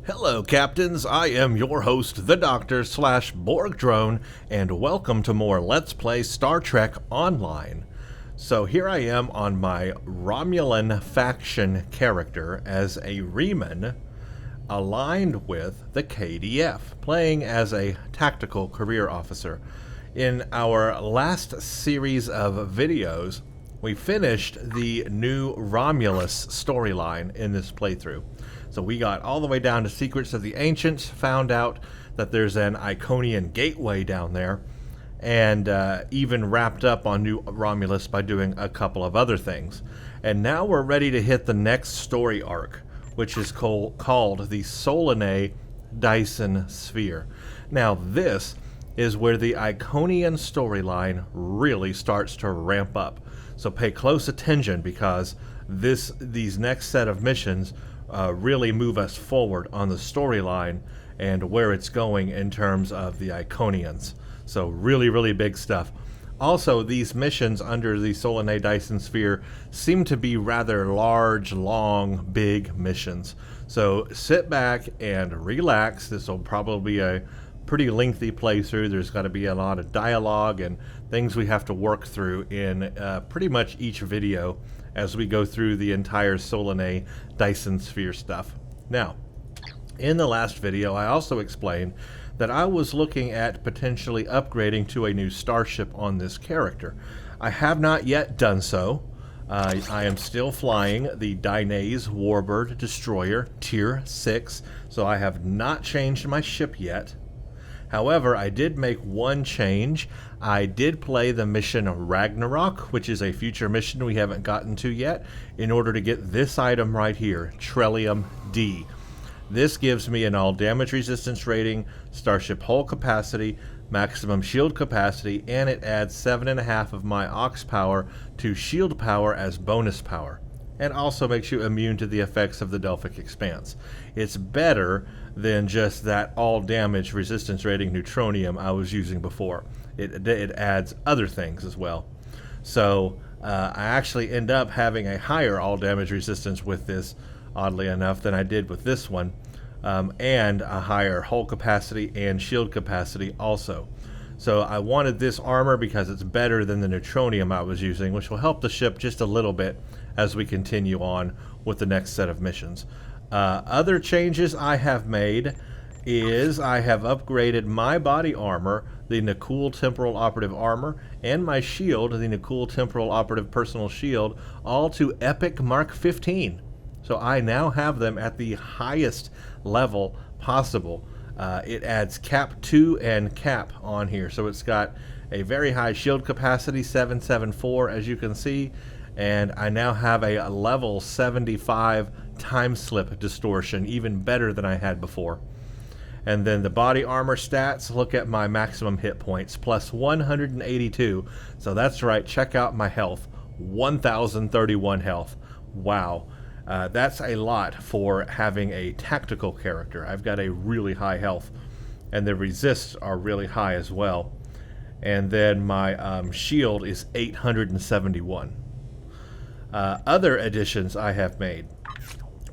Hello, Captains. I am your host, the Doctor / Borg Drone, and welcome to more Let's Play Star Trek Online. So here I am on my Romulan Faction character as a Reman, aligned with the KDF, playing as a tactical career officer. In our last series of videos, we finished the new Romulus storyline in this playthrough. So we got all the way down to Secrets of the Ancients, found out that there's an Iconian gateway down there, and even wrapped up on New Romulus by doing a couple of other things. And now we're ready to hit the next story arc, which is called the Solanae Dyson Sphere. Now this is where the Iconian storyline really starts to ramp up. So pay close attention, because these next set of missions really move us forward on the storyline and where it's going in terms of the Iconians. So really, really big stuff. Also, these missions under the Solanae Dyson Sphere seem to be rather large, long, big missions. So sit back and relax. This will probably be a pretty lengthy playthrough. There's got to be a lot of dialogue and things we have to work through in pretty much each video as we go through the entire Solanae Dyson Sphere stuff. Now, in the last video, I also explained that I was looking at potentially upgrading to a new starship on this character. I have not yet done so. I am still flying the Dynaze Warbird Destroyer Tier 6, so I have not changed my ship yet. However, I did make one change. I did play the mission Ragnarok, which is a future mission we haven't gotten to yet, in order to get this item right here, Trellium D. This gives me an all damage resistance rating, starship hull capacity, maximum shield capacity, and it adds 7.5 of my aux power to shield power as bonus power, and also makes you immune to the effects of the Delphic Expanse. It's better than just that all damage resistance rating neutronium I was using before. It adds other things as well. So I actually end up having a higher all damage resistance with this, oddly enough, than I did with this one, and a higher hull capacity and shield capacity also. So I wanted this armor because it's better than the neutronium I was using, which will help the ship just a little bit as we continue on with the next set of missions. Other changes I have made is I have upgraded my body armor, the Nakul Temporal Operative Armor, and my shield, the Nakul Temporal Operative Personal Shield, all to Epic Mark 15. So I now have them at the highest level possible. It adds Cap 2 and Cap on here, so it's got a very high shield capacity, 774, as you can see, and I now have a level 75 time slip distortion, even better than I had before. And then the body armor stats, look at my maximum hit points, plus 182. So that's right, check out my health, 1031 health. Wow. That's a lot for having a tactical character. I've got a really high health, and the resists are really high as well. And then my shield is 871. Other additions I have made.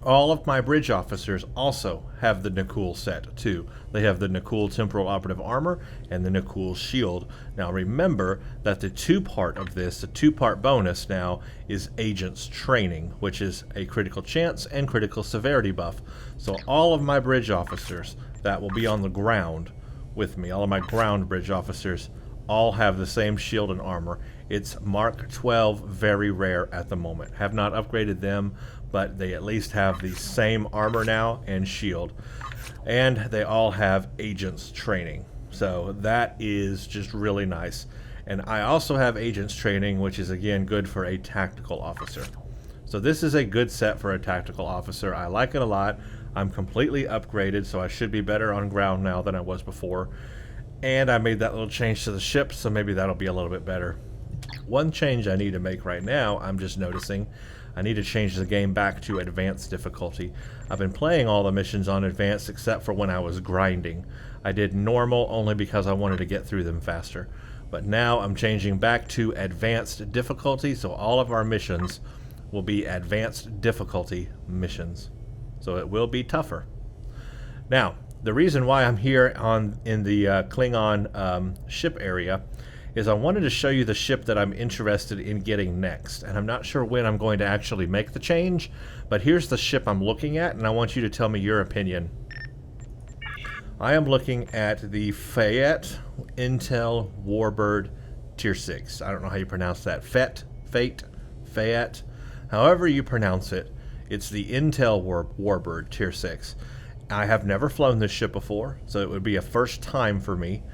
All of my bridge officers also have the Nakul set too. They have the Nakul Temporal Operative Armor and the Nakul Shield. Now remember that the two-part bonus now, is Agent's Training, which is a critical chance and critical severity buff. So all of my bridge officers that will be on the ground with me, all of my ground bridge officers, all have the same shield and armor. It's Mark 12, very rare at the moment. Have not upgraded them, but they at least have the same armor now and shield. And they all have Agent's Training. So that is just really nice. And I also have Agent's Training, which is again good for a tactical officer. So this is a good set for a tactical officer. I like it a lot. I'm completely upgraded, so I should be better on ground now than I was before. And I made that little change to the ship, so maybe that'll be a little bit better. One change I need to make right now, I'm just noticing, I need to change the game back to advanced difficulty. I've been playing all the missions on advanced except for when I was grinding. I did normal only because I wanted to get through them faster. But now I'm changing back to advanced difficulty, so all of our missions will be advanced difficulty missions. So it will be tougher. Now, the reason why I'm here in the Klingon ship area is I wanted to show you the ship that I'm interested in getting next. And I'm not sure when I'm going to actually make the change, but here's the ship I'm looking at, and I want you to tell me your opinion. I am looking at the Fayette Intel Warbird Tier 6. I don't know how you pronounce that. Fayette. However you pronounce it, it's the Intel Warbird Tier 6. I have never flown this ship before, so it would be a first time for me.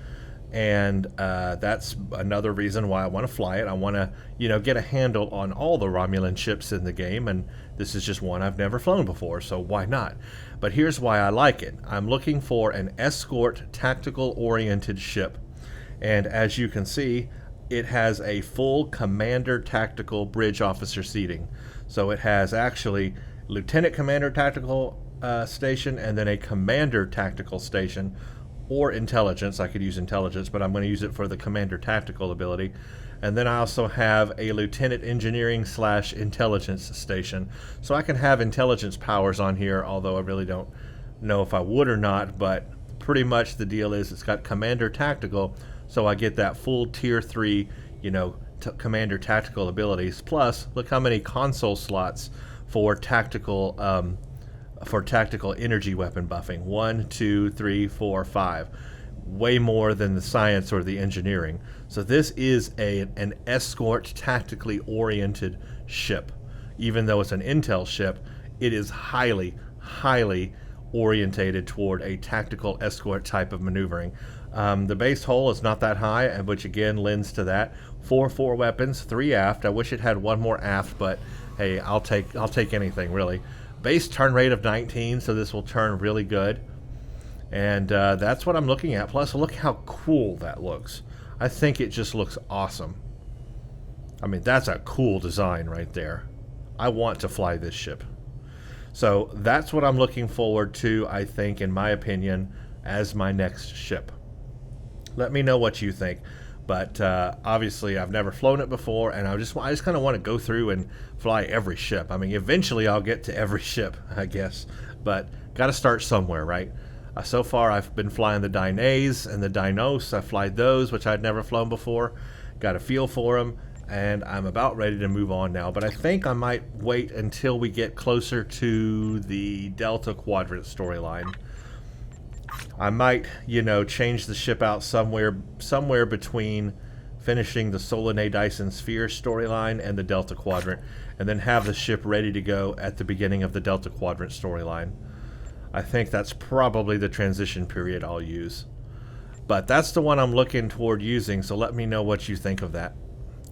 And that's another reason why I want to fly it. I want to, get a handle on all the Romulan ships in the game, and this is just one I've never flown before, so why not? But here's why I like it. I'm looking for an escort, tactical-oriented ship. And as you can see, it has a full commander tactical bridge officer seating. So it has actually lieutenant commander tactical station and then a commander tactical station, or intelligence. I could use intelligence, but I'm going to use it for the commander tactical ability. And then I also have a lieutenant engineering / intelligence station. So I can have intelligence powers on here, although I really don't know if I would or not, but pretty much the deal is it's got commander tactical, so I get that full tier 3, commander tactical abilities. Plus, look how many console slots for tactical energy weapon buffing. 1, 2, 3, 4, 5. Way more than the science or the engineering. So this is an escort, tactically oriented ship. Even though it's an intel ship, it is highly orientated toward a tactical escort type of maneuvering. The base hull is not that high, which again lends to that. 4 weapons, 3 aft. I wish it had 1 more aft, but hey, I'll take anything really. Base turn rate of 19, so this will turn really good. And that's what I'm looking at. Plus, look how cool that looks. I think it just looks awesome. I mean, that's a cool design right there. I want to fly this ship. So that's what I'm looking forward to, I think, in my opinion, as my next ship. Let me know what you think. But obviously, I've never flown it before, and I just kind of want to go through and fly every ship. I mean, eventually I'll get to every ship, I guess. But got to start somewhere, right? So far, I've been flying the Dynase and the Dinos. I fly those, which I'd never flown before. Got a feel for them, and I'm about ready to move on now. But I think I might wait until we get closer to the Delta Quadrant storyline. I might, change the ship out somewhere between finishing the Solanae Dyson Sphere storyline and the Delta Quadrant, and then have the ship ready to go at the beginning of the Delta Quadrant storyline. I think that's probably the transition period I'll use. But that's the one I'm looking toward using, so let me know what you think of that.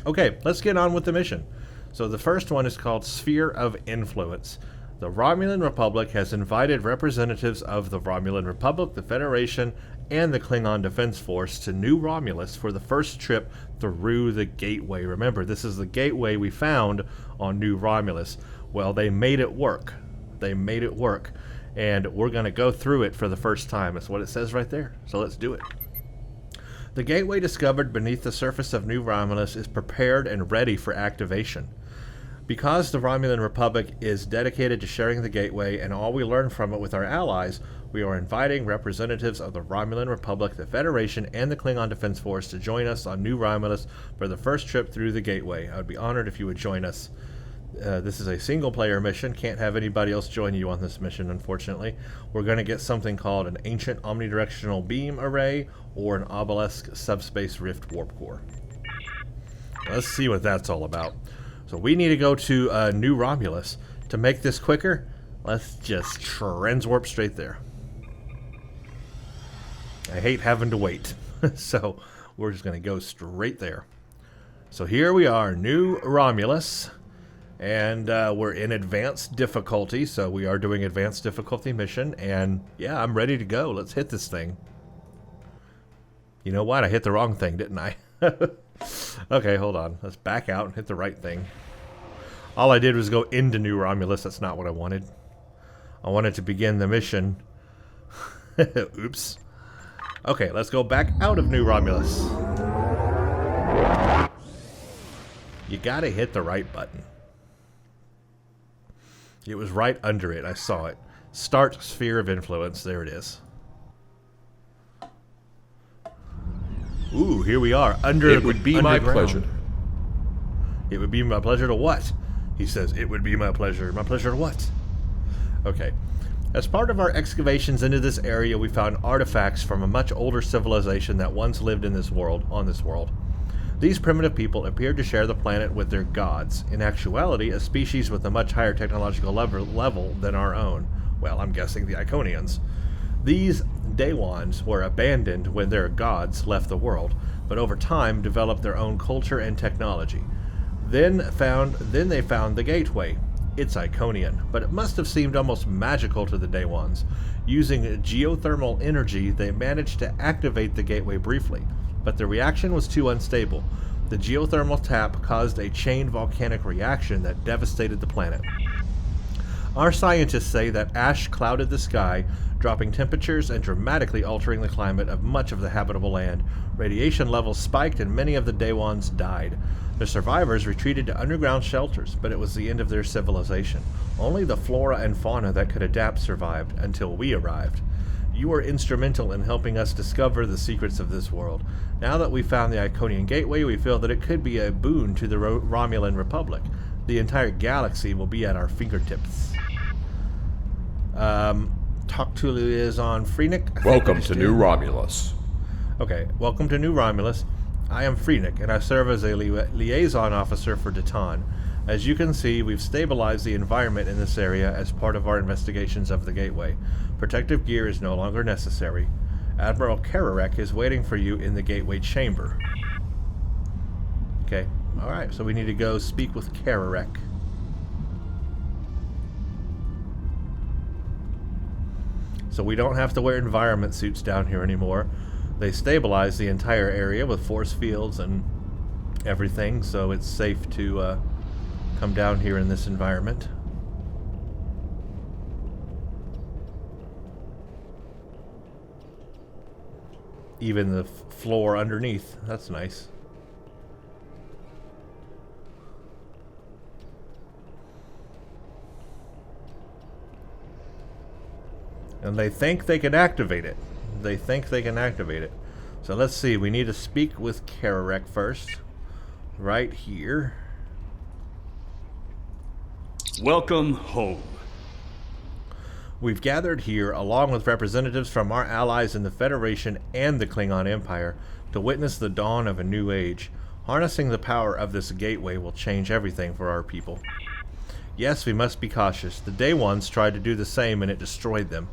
Okay, let's get on with the mission. So the first one is called Sphere of Influence. The Romulan Republic has invited representatives of the Romulan Republic, the Federation, and the Klingon Defense Force to New Romulus for the first trip through the Gateway. Remember, this is the gateway we found on New Romulus. Well, they made it work. And we're going to go through it for the first time. That's what it says right there. So let's do it. The gateway discovered beneath the surface of New Romulus is prepared and ready for activation. Because the Romulan Republic is dedicated to sharing the gateway and all we learn from it with our allies, we are inviting representatives of the Romulan Republic, the Federation, and the Klingon Defense Force to join us on New Romulus for the first trip through the gateway. I would be honored if you would join us. This is a single-player mission. Can't have anybody else join you on this mission, unfortunately. We're going to get something called an Ancient Omnidirectional Beam Array or an Obelisk Subspace Rift Warp Core. Let's see what that's all about. So we need to go to New Romulus. To make this quicker, let's just transwarp straight there. I hate having to wait. So we're just going to go straight there. So here we are, New Romulus. And we're in advanced difficulty, so we are doing advanced difficulty mission. And yeah, I'm ready to go. Let's hit this thing. You know what? I hit the wrong thing, didn't I? Okay, hold on. Let's back out and hit the right thing. All I did was go into New Romulus. That's not what I wanted. I wanted to begin the mission. Oops. Okay, let's go back out of New Romulus. You gotta hit the right button. It was right under it. I saw it. Start sphere of influence. There it is. Ooh, here we are. It would be my pleasure. It would be my pleasure to what? He says, it would be my pleasure. My pleasure to what? Okay. As part of our excavations into this area, we found artifacts from a much older civilization that once lived in this world, on this world. These primitive people appeared to share the planet with their gods. In actuality, a species with a much higher technological level than our own. Well, I'm guessing the Iconians. These Daewons were abandoned when their gods left the world, but over time developed their own culture and technology. Then they found the gateway. It's Iconian, but it must have seemed almost magical to the Daewons. Using geothermal energy, they managed to activate the gateway briefly, but the reaction was too unstable. The geothermal tap caused a chain volcanic reaction that devastated the planet. Our scientists say that ash clouded the sky, dropping temperatures and dramatically altering the climate of much of the habitable land. Radiation levels spiked and many of the Daewons died. The survivors retreated to underground shelters, but it was the end of their civilization. Only the flora and fauna that could adapt survived until we arrived. You were instrumental in helping us discover the secrets of this world. Now that we've found the Iconian Gateway, we feel that it could be a boon to the Romulan Republic. The entire galaxy will be at our fingertips. Talk to liaison Freenik. Welcome to New Romulus. Okay, welcome to New Romulus. I am Freenik, and I serve as a liaison officer for Dyson. As you can see, we've stabilized the environment in this area as part of our investigations of the Gateway. Protective gear is no longer necessary. Admiral Kararek is waiting for you in the Gateway chamber. Okay, alright, so we need to go speak with Kararek. So we don't have to wear environment suits down here anymore. They stabilize the entire area with force fields and everything, so it's safe to come down here in this environment. Even the floor underneath. That's nice. And they think they can activate it. They think they can activate it. So let's see. We need to speak with Kararek first. Right here. Welcome home. We've gathered here, along with representatives from our allies in the Federation and the Klingon Empire, to witness the dawn of a new age. Harnessing the power of this gateway will change everything for our people. Yes, we must be cautious. The Daewons tried to do the same and it destroyed them.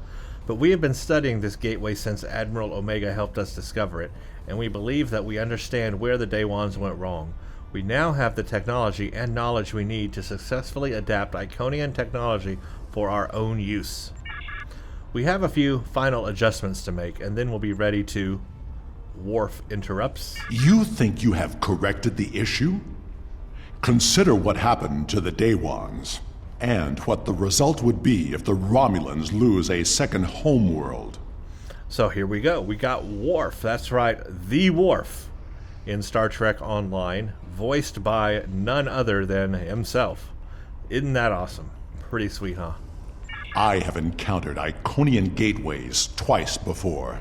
But we have been studying this gateway since Admiral Omega helped us discover it, and we believe that we understand where the Daewons went wrong. We now have the technology and knowledge we need to successfully adapt Iconian technology for our own use. We have a few final adjustments to make, and then we'll be ready to... Worf interrupts. You think you have corrected the issue? Consider what happened to the Daewons, and what the result would be if the Romulans lose a second homeworld. So here we go. We got Worf. That's right, the Worf in Star Trek Online, voiced by none other than himself. Isn't that awesome? Pretty sweet, huh? I have encountered Iconian gateways twice before.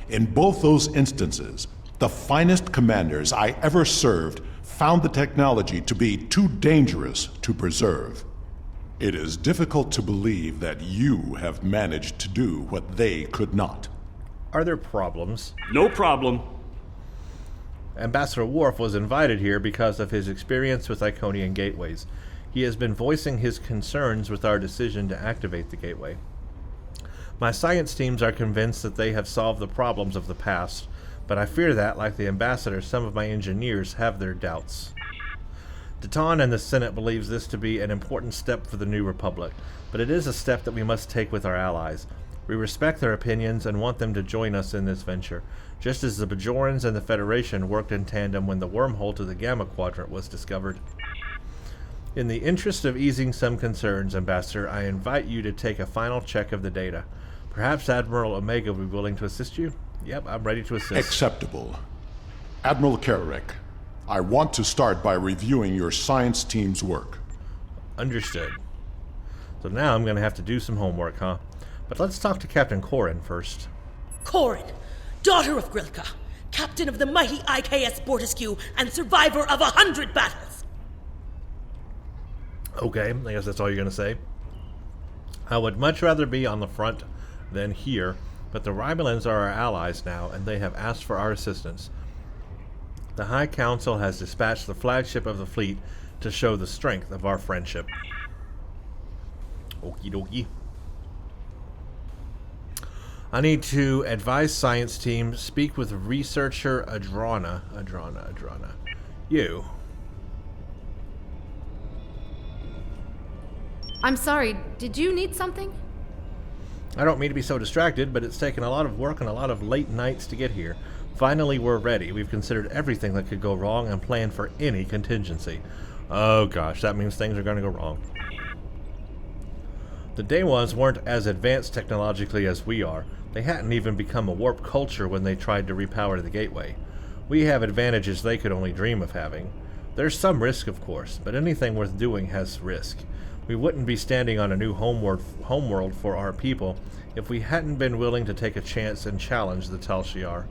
In both those instances, the finest commanders I ever served found the technology to be too dangerous to preserve. It is difficult to believe that you have managed to do what they could not. Are there problems? No problem. Ambassador Worf was invited here because of his experience with Iconian gateways. He has been voicing his concerns with our decision to activate the gateway. My science teams are convinced that they have solved the problems of the past, but I fear that, like the ambassador, some of my engineers have their doubts. Dyson and the Senate believes this to be an important step for the New Republic, but it is a step that we must take with our allies. We respect their opinions and want them to join us in this venture, just as the Bajorans and the Federation worked in tandem when the wormhole to the Gamma Quadrant was discovered. In the interest of easing some concerns, Ambassador, I invite you to take a final check of the data. Perhaps Admiral Omega will be willing to assist you? Yep, I'm ready to assist. Acceptable. Admiral Kararek, I want to start by reviewing your science team's work. Understood. So now I'm going to have to do some homework, huh? But let's talk to Captain Corin first. Corin, daughter of Grilka, captain of the mighty IKS Bortiscu, and survivor of 100 battles. Okay, I guess that's all you're going to say. I would much rather be on the front than here, but the Romulans are our allies now, and they have asked for our assistance. The High Council has dispatched the flagship of the fleet to show the strength of our friendship. Okie dokie. I need to advise science team, speak with researcher Adrana. You. I'm sorry, did you need something? I don't mean to be so distracted, but it's taken a lot of work and a lot of late nights to get here. Finally, we're ready. We've considered everything that could go wrong and planned for any contingency. Oh gosh, that means things are going to go wrong. The Daewons weren't as advanced technologically as we are. They hadn't even become a warp culture when they tried to repower the gateway. We have advantages they could only dream of having. There's some risk, of course, but anything worth doing has risk. We wouldn't be standing on a new homeworld for our people if we hadn't been willing to take a chance and challenge the Tal Shiar.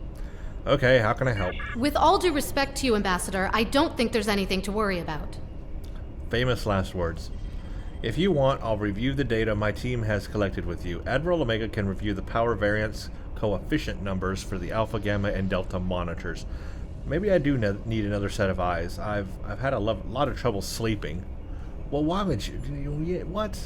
Okay, how can I help? With all due respect to you, Ambassador, I don't think there's anything to worry about. Famous last words. If you want, I'll review the data my team has collected with you. Admiral Omega can review the power variance coefficient numbers for the Alpha, Gamma, and Delta monitors. Maybe I do need another set of eyes. I've had a lot of trouble sleeping. Well, why would you? What?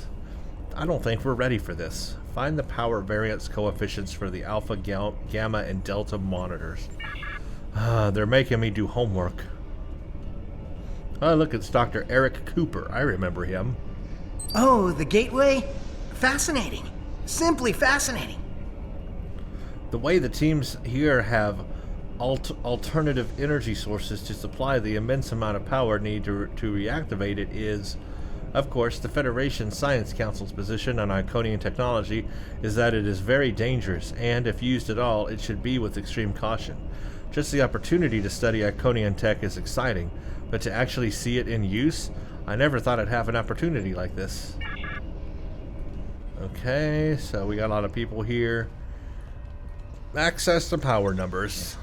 I don't think we're ready for this. Find the power variance coefficients for the Alpha, Gamma, and Delta monitors. They're making me do homework. Oh, look, it's Dr. Eric Cooper. I remember him. Oh, the gateway? Fascinating. Simply fascinating. The way the teams here have alternative energy sources to supply the immense amount of power needed to reactivate it is, of course, the Federation Science Council's position on Iconian technology is that it is very dangerous, and if used at all, it should be with extreme caution. Just the opportunity to study Iconian tech is exciting, but to actually see it in use, I never thought I'd have an opportunity like this. Okay, so we got a lot of people here. Access the power numbers.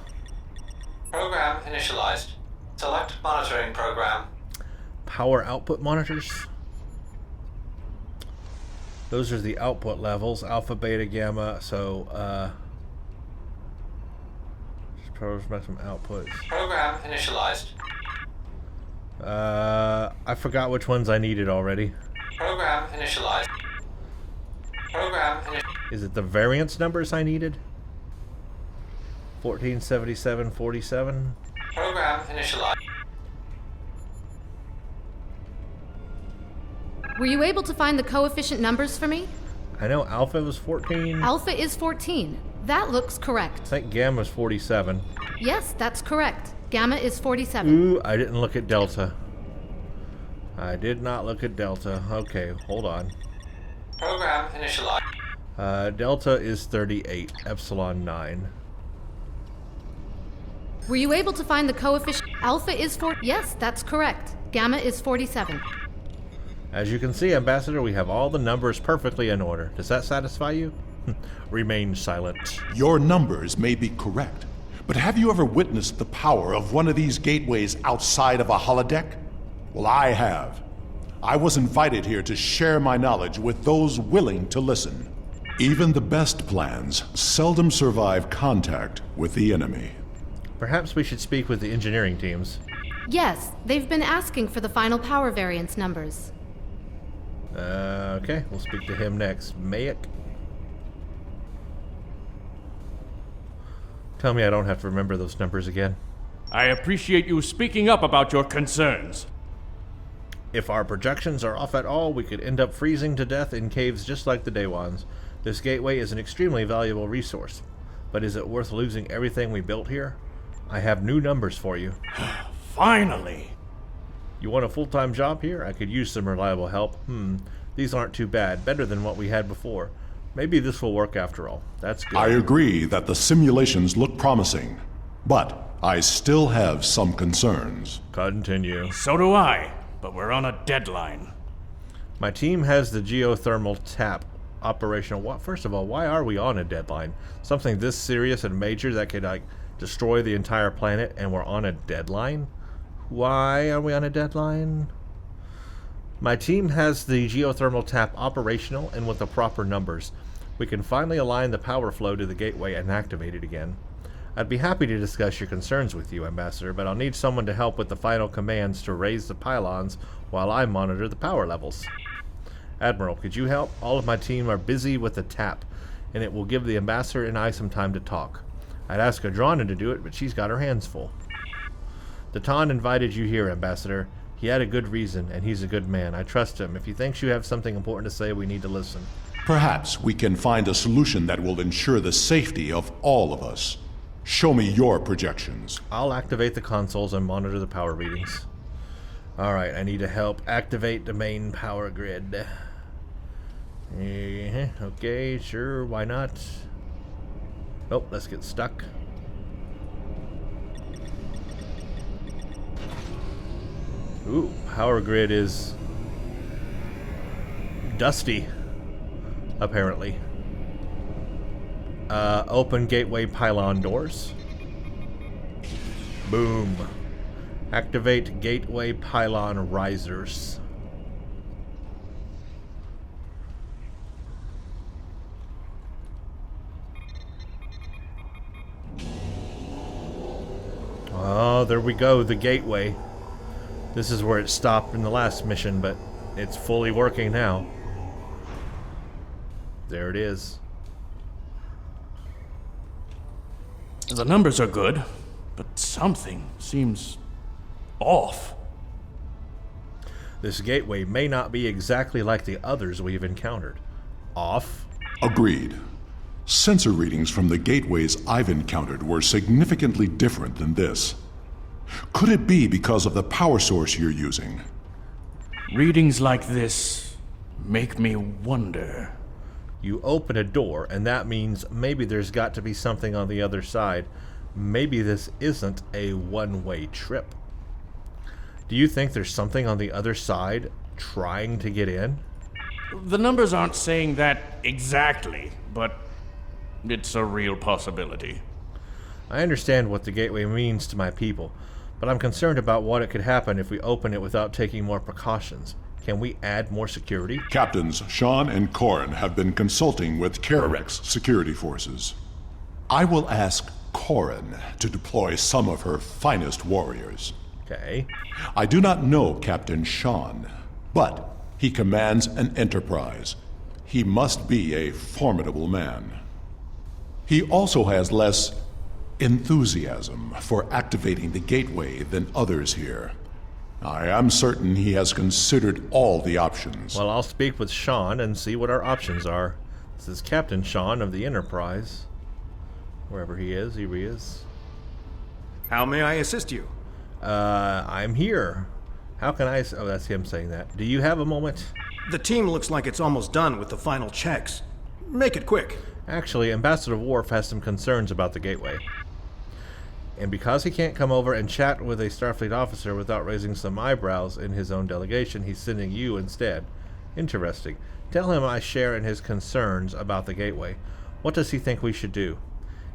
Program initialized. Select monitoring program. Power output monitors. Those are the output levels, alpha, beta, gamma, so, maximum outputs. Program initialized. I forgot which ones I needed already. Program initialized. Program Is it the variance numbers I needed? 1477, 47? Program initialized. Were you able to find the coefficient numbers for me? I know alpha was 14. Alpha is 14. That looks correct. I think gamma was 47. Yes, that's correct. Gamma is 47. Ooh, I didn't look at delta. I did not look at delta. Okay, hold on. Program initialized. Delta is 38. Epsilon 9. Were you able to find the coefficient? Alpha is 4. Yes, that's correct. Gamma is 47. As you can see, Ambassador, we have all the numbers perfectly in order. Does that satisfy you? Remain silent. Your numbers may be correct, but have you ever witnessed the power of one of these gateways outside of a holodeck? Well, I have. I was invited here to share my knowledge with those willing to listen. Even the best plans seldom survive contact with the enemy. Perhaps we should speak with the engineering teams. Yes, they've been asking for the final power variance numbers. Okay, we'll speak to him next. Mayak. Tell me I don't have to remember those numbers again. I appreciate you speaking up about your concerns. If our projections are off at all, we could end up freezing to death in caves just like the Daewons. This gateway is an extremely valuable resource. But is it worth losing everything we built here? I have new numbers for you. Finally! You want a full-time job here? I could use some reliable help. These aren't too bad. Better than what we had before. Maybe this will work after all. That's good. I agree that the simulations look promising, but I still have some concerns. Continue. So do I, but we're on a deadline. My team has the geothermal tap operational. What? First of all, why are we on a deadline? Something this serious and major that could, like, destroy the entire planet, and we're on a deadline? Why are we on a deadline? My team has the geothermal tap operational and with the proper numbers. We can finally align the power flow to the gateway and activate it again. I'd be happy to discuss your concerns with you, Ambassador, but I'll need someone to help with the final commands to raise the pylons while I monitor the power levels. Admiral, could you help? All of my team are busy with the tap, and it will give the Ambassador and I some time to talk. I'd ask Adrana to do it, but she's got her hands full. The Ton invited you here, Ambassador. He had a good reason, and he's a good man. I trust him. If he thinks you have something important to say, we need to listen. Perhaps we can find a solution that will ensure the safety of all of us. Show me your projections. I'll activate the consoles and monitor the power readings. Alright, I need to help activate the main power grid. Okay, sure, why not? Oh, let's get stuck. Ooh, power grid is dusty, apparently. Open gateway pylon doors. Boom. Activate gateway pylon risers. Oh, there we go, the gateway. This is where it stopped in the last mission, but it's fully working now. There it is. The numbers are good, but something seems off. This gateway may not be exactly like the others we've encountered. Off? Agreed. Sensor readings from the gateways I've encountered were significantly different than this. Could it be because of the power source you're using? Readings like this make me wonder. You open a door, and that means maybe there's got to be something on the other side. Maybe this isn't a one-way trip. Do you think there's something on the other side trying to get in? The numbers aren't saying that exactly, but it's a real possibility. I understand what the gateway means to my people, but I'm concerned about what it could happen if we open it without taking more precautions. Can we add more security? Captains Sean and Corin have been consulting with Karek's security forces. I will ask Corin to deploy some of her finest warriors. Okay. I do not know Captain Sean, but he commands an enterprise. He must be a formidable man. He also has less enthusiasm for activating the gateway than others here. I am certain he has considered all the options. Well, I'll speak with Sean and see what our options are. This is Captain Sean of the Enterprise. Wherever he is, here he is. How may I assist you? I'm here. How can I... Oh, that's him saying that. Do you have a moment? The team looks like it's almost done with the final checks. Make it quick. Actually, Ambassador Worf has some concerns about the gateway. And because he can't come over and chat with a Starfleet officer without raising some eyebrows in his own delegation, he's sending you instead. Interesting. Tell him I share in his concerns about the gateway. What does he think we should do?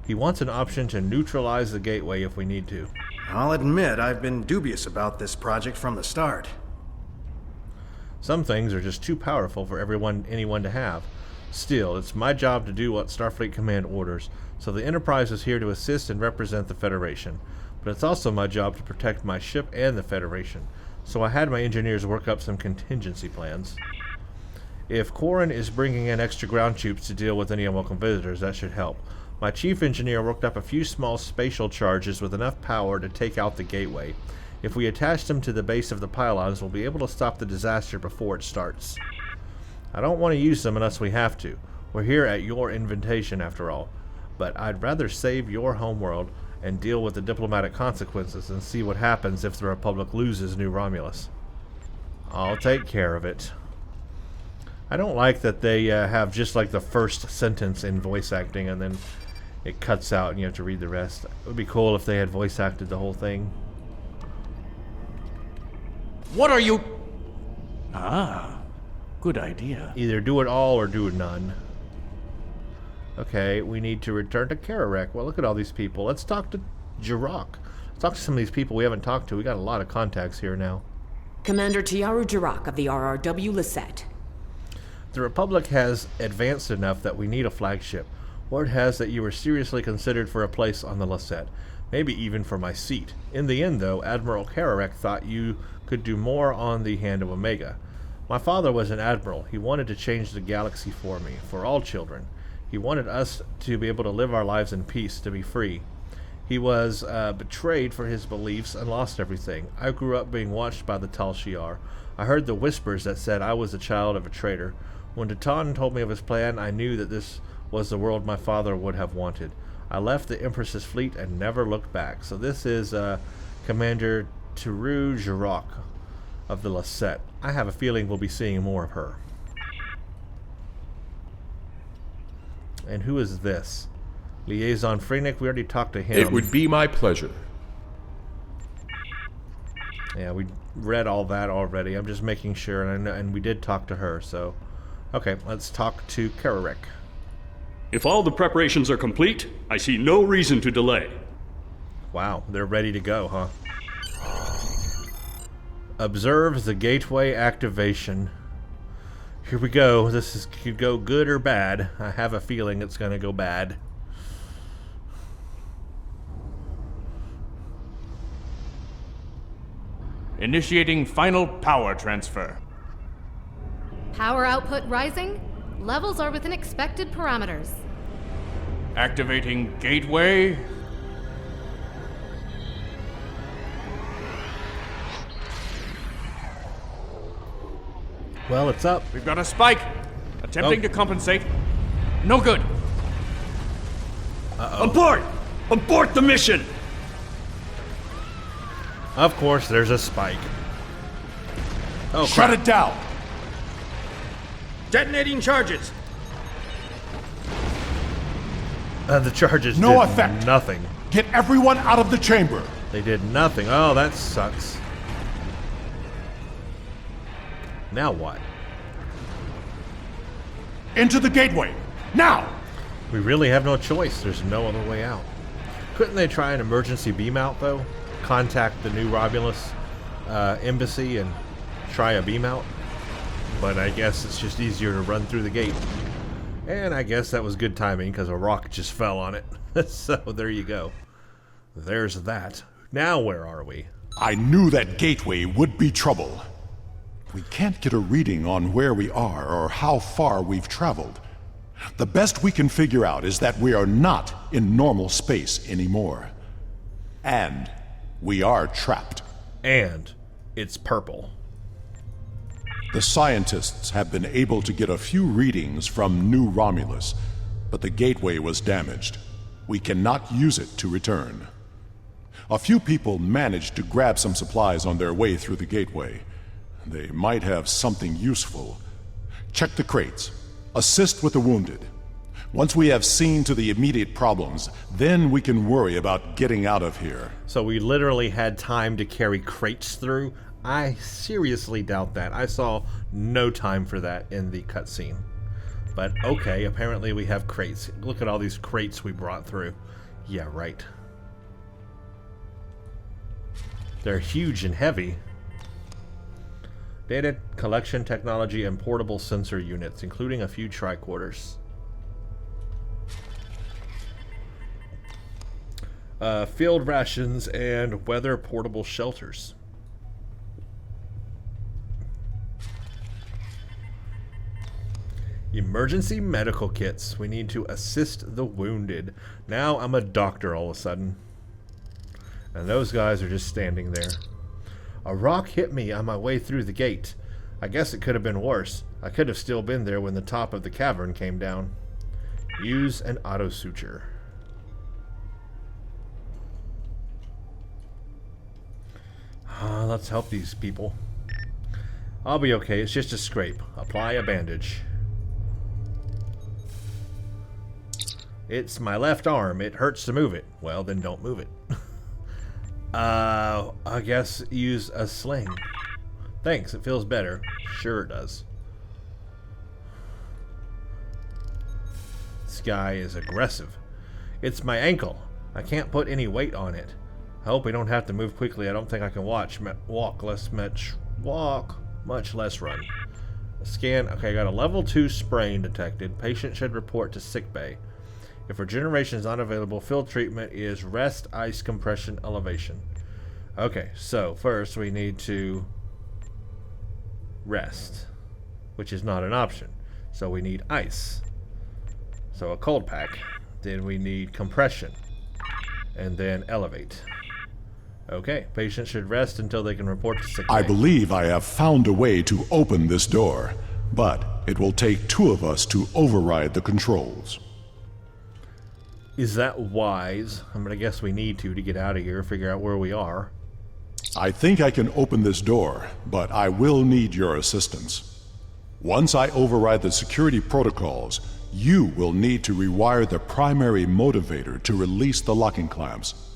He wants an option to neutralize the gateway if we need to. I'll admit I've been dubious about this project from the start. Some things are just too powerful for anyone to have. Still, it's my job to do what Starfleet Command orders, so the Enterprise is here to assist and represent the Federation. But it's also my job to protect my ship and the Federation, so I had my engineers work up some contingency plans. If Corin is bringing in extra ground troops to deal with any unwelcome visitors, that should help. My chief engineer worked up a few small spatial charges with enough power to take out the gateway. If we attach them to the base of the pylons, we'll be able to stop the disaster before it starts. I don't want to use them unless we have to. We're here at your invitation, after all. But I'd rather save your homeworld and deal with the diplomatic consequences and see what happens if the Republic loses New Romulus. I'll take care of it. I don't like that they have just like the first sentence in voice acting and then it cuts out and you have to read the rest. It would be cool if they had voice acted the whole thing. What are you... Ah, Good idea. Either do it all or do none. Okay, we need to return to Kararek. Well, look at all these people. Let's talk to Jirok. Let's talk to some of these people we haven't talked to. We got a lot of contacts here now. Commander Tiaru Jirok of the RRW Lisette. The Republic has advanced enough that we need a flagship. Word has that you were seriously considered for a place on the Lisette, maybe even for my seat. In the end, though, Admiral Kararek thought you could do more on the Hand of Omega. My father was an admiral. He wanted to change the galaxy for me, for all children. He wanted us to be able to live our lives in peace, to be free. He was betrayed for his beliefs and lost everything. I grew up being watched by the Tal Shiar. I heard the whispers that said I was the child of a traitor. When Datan told me of his plan, I knew that this was the world my father would have wanted. I left the Empress's fleet and never looked back. So this is Commander Tiaru Jirok of the Lisette. I have a feeling we'll be seeing more of her. And who is this? Liaison Frenick, we already talked to him. It would be my pleasure. Yeah, we read all that already. I'm just making sure, and we did talk to her, so... Okay, let's talk to Kararek. If all the preparations are complete, I see no reason to delay. Wow, they're ready to go, huh? Observe the gateway activation. Here we go. This could go good or bad. I have a feeling it's going to go bad. Initiating final power transfer. Power output rising. Levels are within expected parameters. Activating gateway. Well, it's up. We've got a spike. Attempting to compensate. No good. Abort! Abort the mission! Of course, there's a spike. Oh, Shut crap. it down! Detonating charges. The charges No did effect. nothing. Get everyone out of the chamber! They did nothing. Oh, that sucks. Now what? Into the gateway! Now! We really have no choice. There's no other way out. Couldn't they try an emergency beam out, though? Contact the new Romulus embassy and try a beam out? But I guess it's just easier to run through the gate. And I guess that was good timing because a rock just fell on it. So there you go. There's that. Now where are we? I knew that gateway would be trouble. We can't get a reading on where we are or how far we've traveled. The best we can figure out is that we are not in normal space anymore. And we are trapped. And it's purple. The scientists have been able to get a few readings from New Romulus, but the gateway was damaged. We cannot use it to return. A few people managed to grab some supplies on their way through the gateway. They might have something useful. Check the crates. Assist with the wounded. Once we have seen to the immediate problems, then we can worry about getting out of here. So we literally had time to carry crates through? I seriously doubt that. I saw no time for that in the cutscene. But okay, apparently we have crates. Look at all these crates we brought through. Yeah, right. They're huge and heavy. Data collection technology and portable sensor units, including a few tricorders. Field rations and weather portable shelters. Emergency medical kits. We need to assist the wounded. Now I'm a doctor all of a sudden. And those guys are just standing there. A rock hit me on my way through the gate. I guess it could have been worse. I could have still been there when the top of the cavern came down. Use an auto suture. Let's help these people. I'll be okay. It's just a scrape. Apply a bandage. It's my left arm. It hurts to move it. Well, then don't move it. I guess use a sling. Thanks, it feels better. Sure it does. This guy is aggressive. It's my ankle. I can't put any weight on it. I hope we don't have to move quickly. I don't think I can walk, much less run. Scan. Okay, I got a level 2 sprain detected. Patient should report to sickbay. If regeneration is not available, field treatment is rest, ice, compression, elevation. Okay, so first we need to rest, which is not an option. So we need ice. So a cold pack. Then we need compression. And then elevate. Okay, patient should rest until they can report to sick bay. I believe I have found a way to open this door, but it will take 2 of us to override the controls. Is that wise? I'm gonna guess we need to get out of here, figure out where we are. I think I can open this door, but I will need your assistance. Once I override the security protocols, you will need to rewire the primary motivator to release the locking clamps.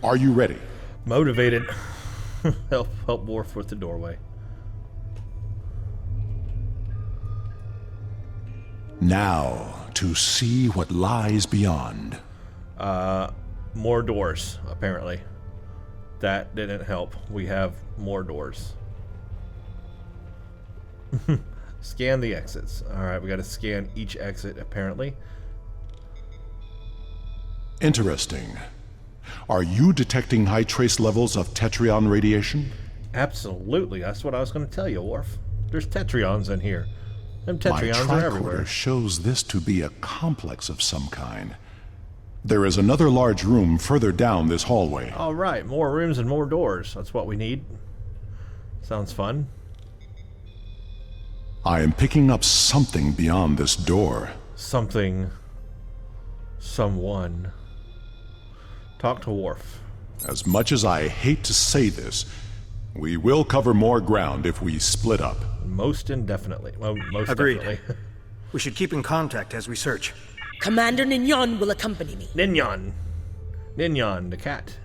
Are you ready? Motivated. help Worf with the doorway. Now, to see what lies beyond. More doors, apparently. That didn't help. We have more doors. Scan the exits. Alright, we gotta scan each exit, apparently. Interesting. Are you detecting high trace levels of Tetrion radiation? Absolutely. That's what I was going to tell you, Worf. There's Tetrions in here. Them Tetrions are everywhere. My tricorder shows this to be a complex of some kind. There is another large room further down this hallway. All right, more rooms and more doors. That's what we need. Sounds fun. I am picking up something beyond this door. Something. Someone. Talk to Worf. As much as I hate to say this, we will cover more ground if we split up. Most indefinitely. Well, most Agreed. definitely. We should keep in contact as we search. Commander Nignon will accompany me. Nignon, the cat.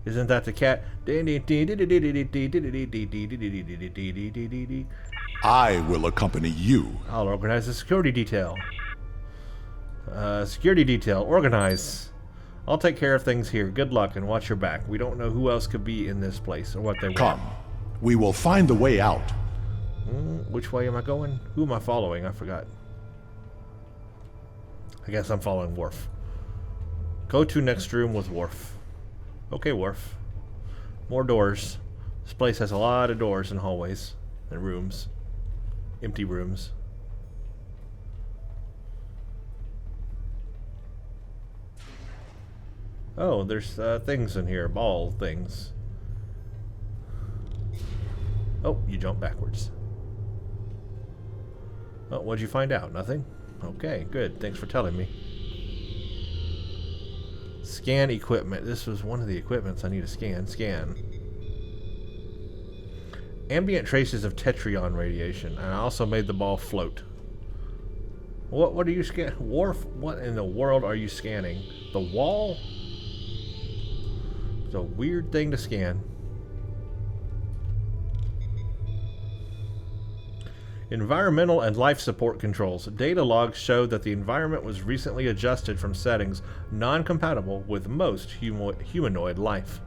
Isn't that the cat? I will accompany you. I'll organize a security detail. Security detail. Organize. I'll take care of things here. Good luck and watch your back. We don't know who else could be in this place or what they want. Come. We will find the way out. Which way am I going? Who am I following? I forgot. I guess I'm following Worf. Go to next room with Worf. Okay, Worf. More doors. This place has a lot of doors and hallways and rooms. Empty rooms. Oh, there's things in here. Ball things. Oh, you jumped backwards. Oh, what'd you find out? Nothing? Okay, good. Thanks for telling me. Scan equipment. This was one of the equipments I need to scan. Scan. Ambient traces of Tetrion radiation. And I also made the ball float. What are you scanning? Worf, what in the world are you scanning? The wall? It's a weird thing to scan. Environmental and life support controls. Data logs show that the environment was recently adjusted from settings non-compatible with most humanoid life.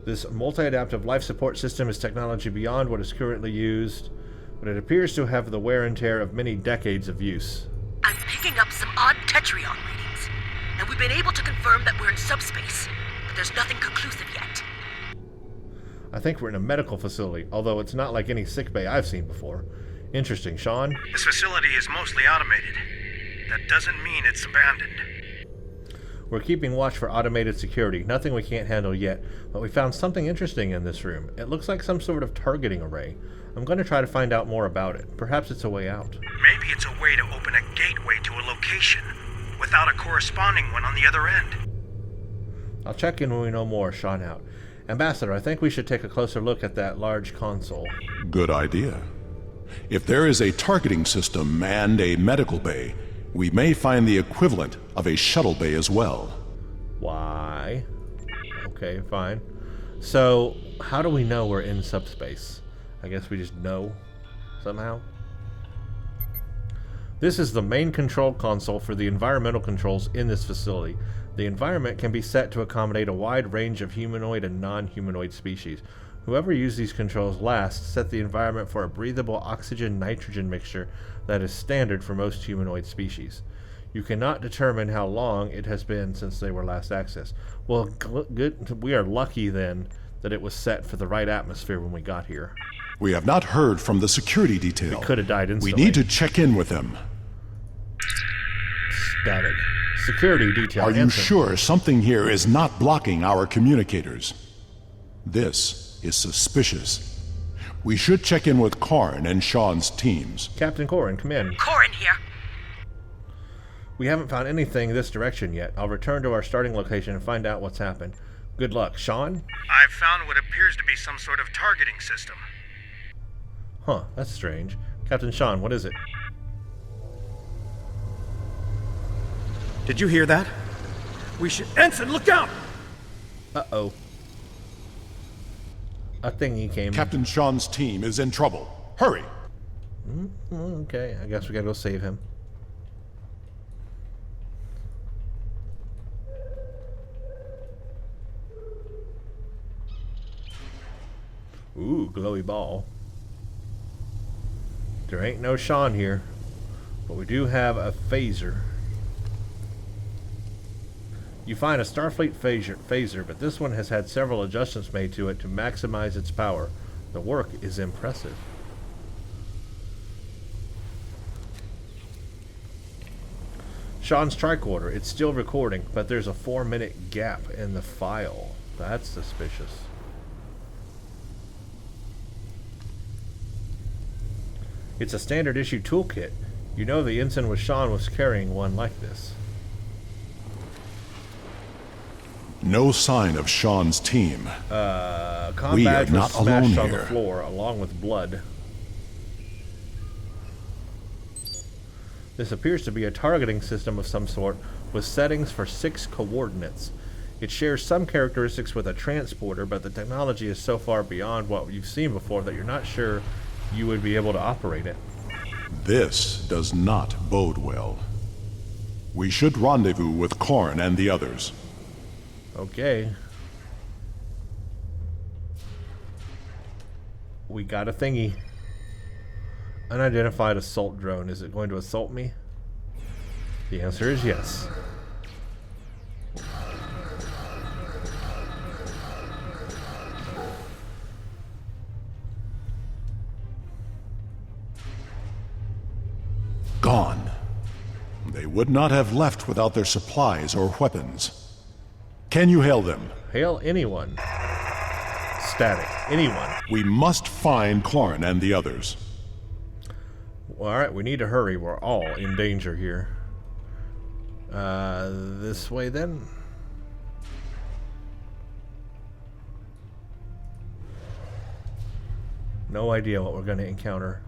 This multi-adaptive life support system is technology beyond what is currently used, but it appears to have the wear and tear of many decades of use. I'm picking up some odd Tetrion readings, and we've been able to confirm that we're in subspace, but there's nothing conclusive yet. I think we're in a medical facility, although it's not like any sickbay I've seen before. Interesting, Sean. This facility is mostly automated. That doesn't mean it's abandoned. We're keeping watch for automated security. Nothing we can't handle yet, but we found something interesting in this room. It looks like some sort of targeting array. I'm going to try to find out more about it. Perhaps it's a way out. Maybe it's a way to open a gateway to a location without a corresponding one on the other end. I'll check in when we know more. Sean out. Ambassador, I think we should take a closer look at that large console. Good idea. If there is a targeting system and a medical bay, we may find the equivalent of a shuttle bay as well. Why? Okay, fine. So, how do we know we're in subspace? I guess we just know somehow. This is the main control console for the environmental controls in this facility. The environment can be set to accommodate a wide range of humanoid and non-humanoid species. Whoever used these controls last set the environment for a breathable oxygen-nitrogen mixture that is standard for most humanoid species. You cannot determine how long it has been since they were last accessed. Well, good. We are lucky then that it was set for the right atmosphere when we got here. We have not heard from the security detail. We could have died instantly. We need to check in with them. Static. Security detail. Are you sure something here is not blocking our communicators? This is suspicious. We should check in with Karn and Sean's teams. Captain Corin, come in. Corin here. We haven't found anything this direction yet. I'll return to our starting location and find out what's happened. Good luck. Sean? I've found what appears to be some sort of targeting system. Huh, that's strange. Captain Sean, what is it? Did you hear that? We should... Ensign, look out! Uh-oh. A thingy came. Captain Sean's team is in trouble. Hurry! Okay, I guess we gotta go save him. Ooh, glowy ball. There ain't no Sean here, but we do have a phaser. You find a Starfleet phaser, but this one has had several adjustments made to it to maximize its power. The work is impressive. Sean's tricorder, it's still recording, but there's a 4-minute gap in the file. That's suspicious. It's a standard issue toolkit. You know the ensign with Sean was carrying one like this. No sign of Sean's team. We are not alone here. On the floor, along with blood. This appears to be a targeting system of some sort, with settings for 6 coordinates. It shares some characteristics with a transporter, but the technology is so far beyond what you've seen before that you're not sure you would be able to operate it. This does not bode well. We should rendezvous with Karn and the others. Okay. We got a thingy. Unidentified assault drone. Is it going to assault me? The answer is yes. Gone. They would not have left without their supplies or weapons. Can you hail them? Hail anyone. Static. Anyone. We must find Karn and the others. Alright, we need to hurry. We're all in danger here. This way then? No idea what we're going to encounter.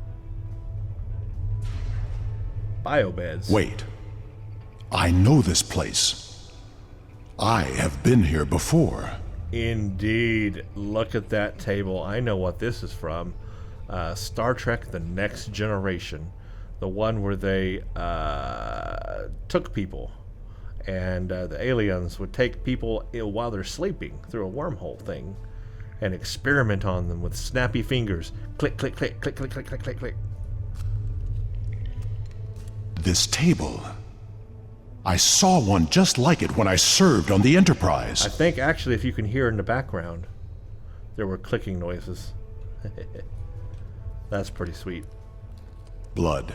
Biobeds. Wait. I know this place. I have been here before. Indeed. Look at that table. I know what this is from. Star Trek The Next Generation. The one where they took people. And the aliens would take people while they're sleeping through a wormhole thing. And experiment on them with snappy fingers. Click, click, click, click, click, click, click, click, click. This table. I saw one just like it when I served on the Enterprise. I think actually if you can hear in the background, there were clicking noises. That's pretty sweet. Blood.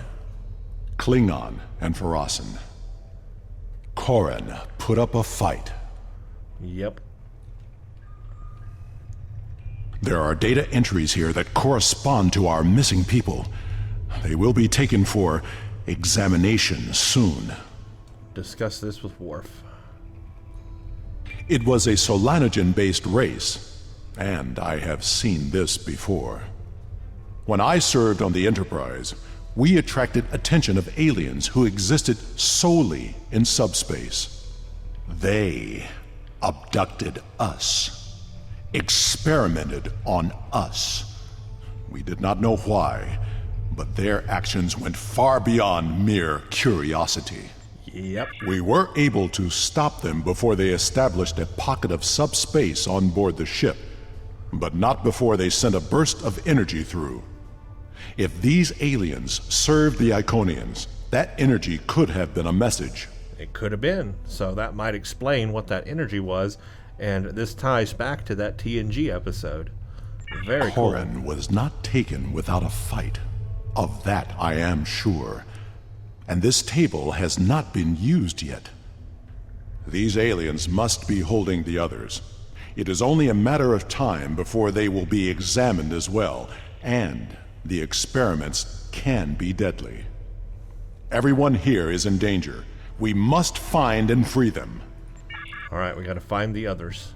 Klingon and Farasin. Korin put up a fight. Yep. There are data entries here that correspond to our missing people. They will be taken for examination soon. Discuss this with Worf. It was a Solanogen-based race, and I have seen this before. When I served on the Enterprise, we attracted attention of aliens who existed solely in subspace. They abducted us, experimented on us. We did not know why, but their actions went far beyond mere curiosity. Yep. We were able to stop them before they established a pocket of subspace on board the ship, but not before they sent a burst of energy through. If these aliens served the Iconians, that energy could have been a message. It could have been, so that might explain what that energy was, and this ties back to that TNG episode. Very cool. Corin was not taken without a fight. Of that I am sure. And this table has not been used yet. These aliens must be holding the others. It is only a matter of time before they will be examined as well, and the experiments can be deadly. Everyone here is in danger. We must find and free them. All right, we got to find the others.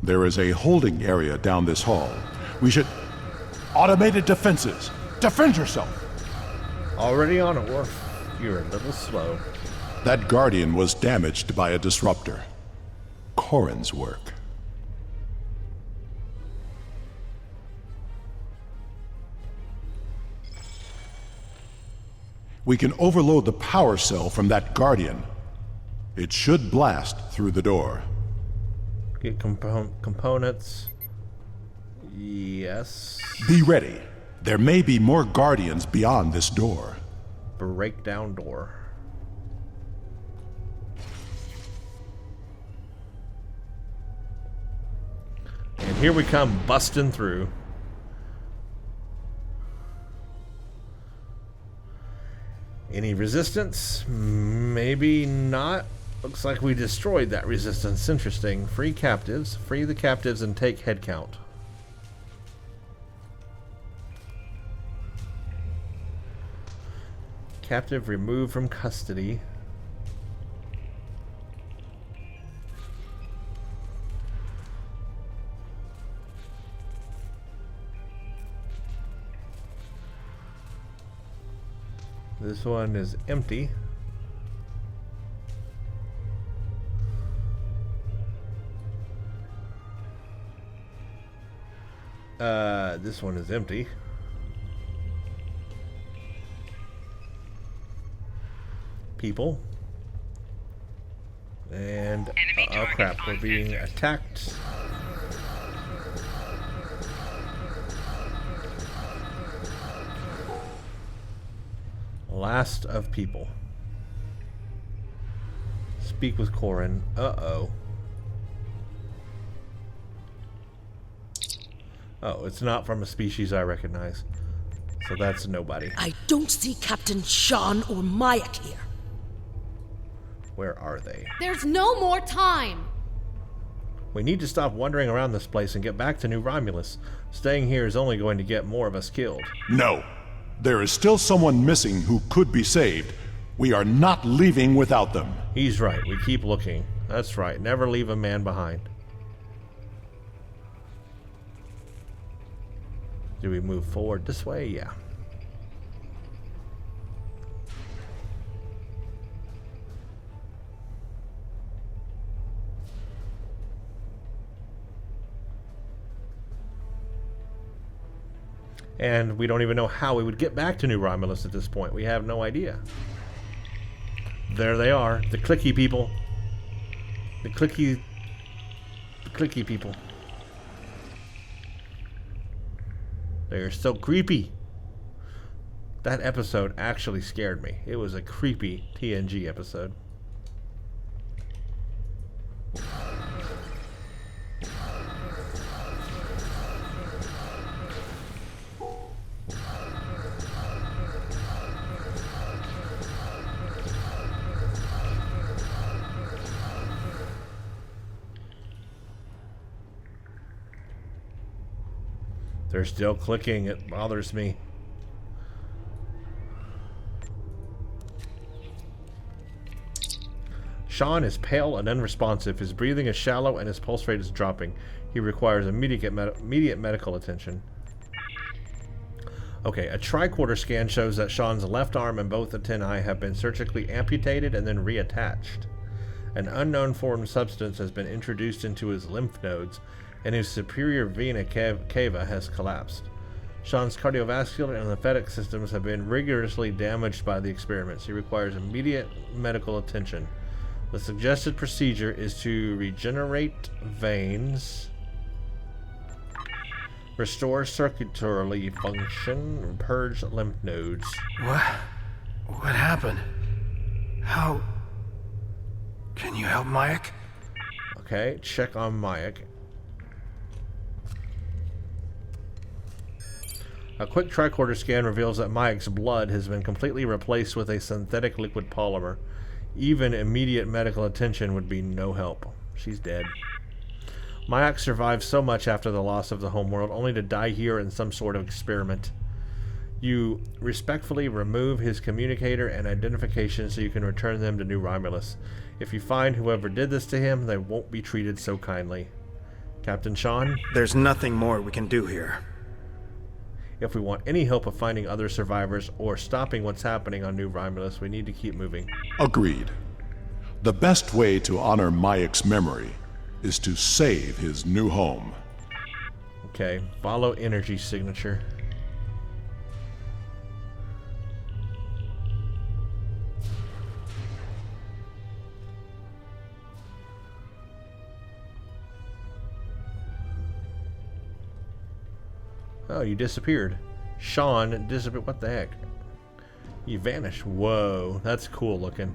There is a holding area down this hall. We should... Automated defenses! Defend yourself! Already on it, Worf. You're a little slow. That Guardian was damaged by a disruptor. Corin's work. We can overload the power cell from that Guardian. It should blast through the door. Get components. Yes. Be ready. There may be more Guardians beyond this door. Breakdown door. And here we come, busting through. Any resistance? Maybe not. Looks like we destroyed that resistance. Interesting. Free captives. Free the captives and take head count. Captive removed from custody. This one is empty. This one is empty. People. And oh crap, we're being attacked. Last of people. Speak with Corin. Uh-oh. Oh, it's not from a species I recognize. So that's nobody. I don't see Captain Sean or Mayak here. Where are they? There's no more time! We need to stop wandering around this place and get back to New Romulus. Staying here is only going to get more of us killed. No. There is still someone missing who could be saved. We are not leaving without them. He's right. We keep looking. That's right. Never leave a man behind. Do we move forward this way? Yeah. And we don't even know how we would get back to New Romulus at this point. We have no idea. There they are. The clicky people. The clicky people. They're so creepy. That episode actually scared me. It was a creepy TNG episode. They're still clicking. It bothers me. Sean is pale and unresponsive. His breathing is shallow and his pulse rate is dropping. He requires immediate medical attention. Okay, a tricorder scan shows that Sean's left arm and both antennae have been surgically amputated and then reattached. An unknown foreign substance has been introduced into his lymph nodes, and his superior vena cava has collapsed. Sean's cardiovascular and lymphatic systems have been rigorously damaged by the experiments. He requires immediate medical attention. The suggested procedure is to regenerate veins, restore circulatory function, and purge lymph nodes. What happened? How... Can you help Mayak? Okay, check on Mayak. A quick tricorder scan reveals that Mayak's blood has been completely replaced with a synthetic liquid polymer. Even immediate medical attention would be no help. She's dead. Mayak survived so much after the loss of the homeworld, only to die here in some sort of experiment. You respectfully remove his communicator and identification so you can return them to New Romulus. If you find whoever did this to him, they won't be treated so kindly. Captain Sean? There's nothing more we can do here. If we want any hope of finding other survivors or stopping what's happening on New Romulus, we need to keep moving. Agreed. The best way to honor Mayak's memory is to save his new home. Okay, follow energy signature. Oh, you disappeared. Sean disappeared. What the heck? You vanished. Whoa, that's cool looking.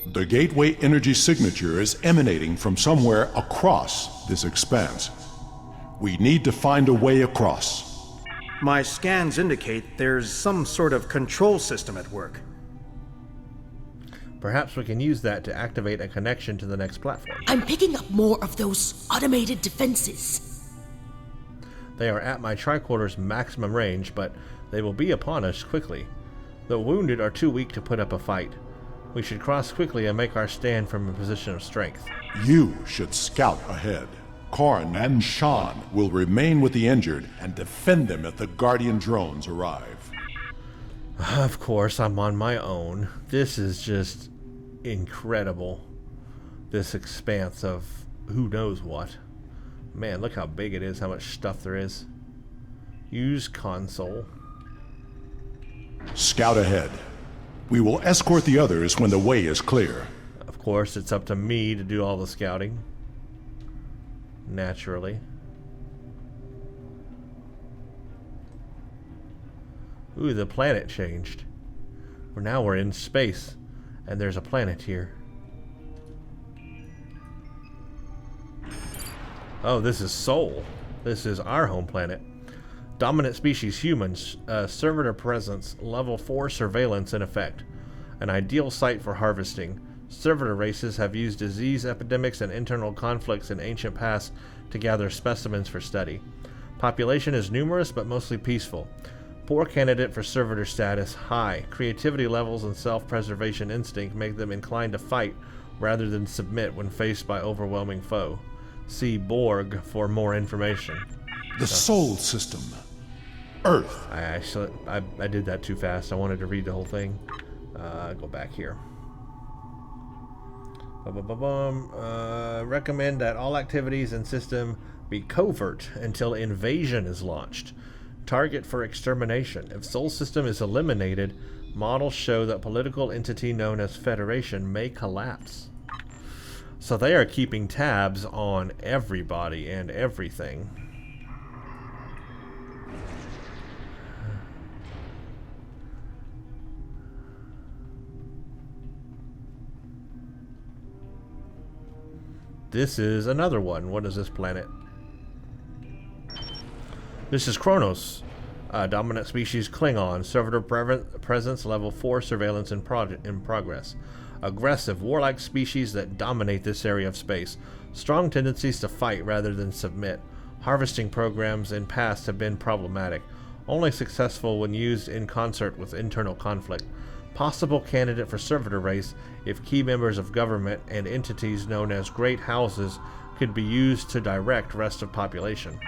The gateway energy signature is emanating from somewhere across this expanse. We need to find a way across. My scans indicate there's some sort of control system at work. Perhaps we can use that to activate a connection to the next platform. I'm picking up more of those automated defenses. They are at my tricorder's maximum range, but they will be upon us quickly. The wounded are too weak to put up a fight. We should cross quickly and make our stand from a position of strength. You should scout ahead. Korn and Sean will remain with the injured and defend them if the Guardian drones arrive. Of course, I'm on my own. This is just incredible. This expanse of who knows what. Man, look how big it is, how much stuff there is. Use console. Scout ahead. We will escort the others when the way is clear. Of course, it's up to me to do all the scouting. Naturally. Ooh, the planet changed. Now we're in space, and there's a planet here. Oh, this is Sol. This is our home planet. Dominant species humans, servitor presence, level 4 surveillance in effect. An ideal site for harvesting. Servitor races have used disease epidemics and internal conflicts in ancient past to gather specimens for study. Population is numerous but mostly peaceful. Poor candidate for servitor status, high. Creativity levels and self-preservation instinct make them inclined to fight rather than submit when faced by overwhelming foe. See Borg for more information. The Sol system. Earth. I did that too fast. I wanted to read the whole thing. Go back here. Recommend that all activities in system be covert until invasion is launched. Target for extermination. If Sol system is eliminated, models show that political entity known as Federation may collapse. So they are keeping tabs on everybody and everything. This is another one. What is this planet? This is Kronos. Dominant species Klingon. Servitor presence level 4 surveillance in progress. Aggressive, warlike species that dominate this area of space. Strong tendencies to fight rather than submit. Harvesting programs in past have been problematic. Only successful when used in concert with internal conflict. Possible candidate for servitor race if key members of government and entities known as great houses could be used to direct rest of population.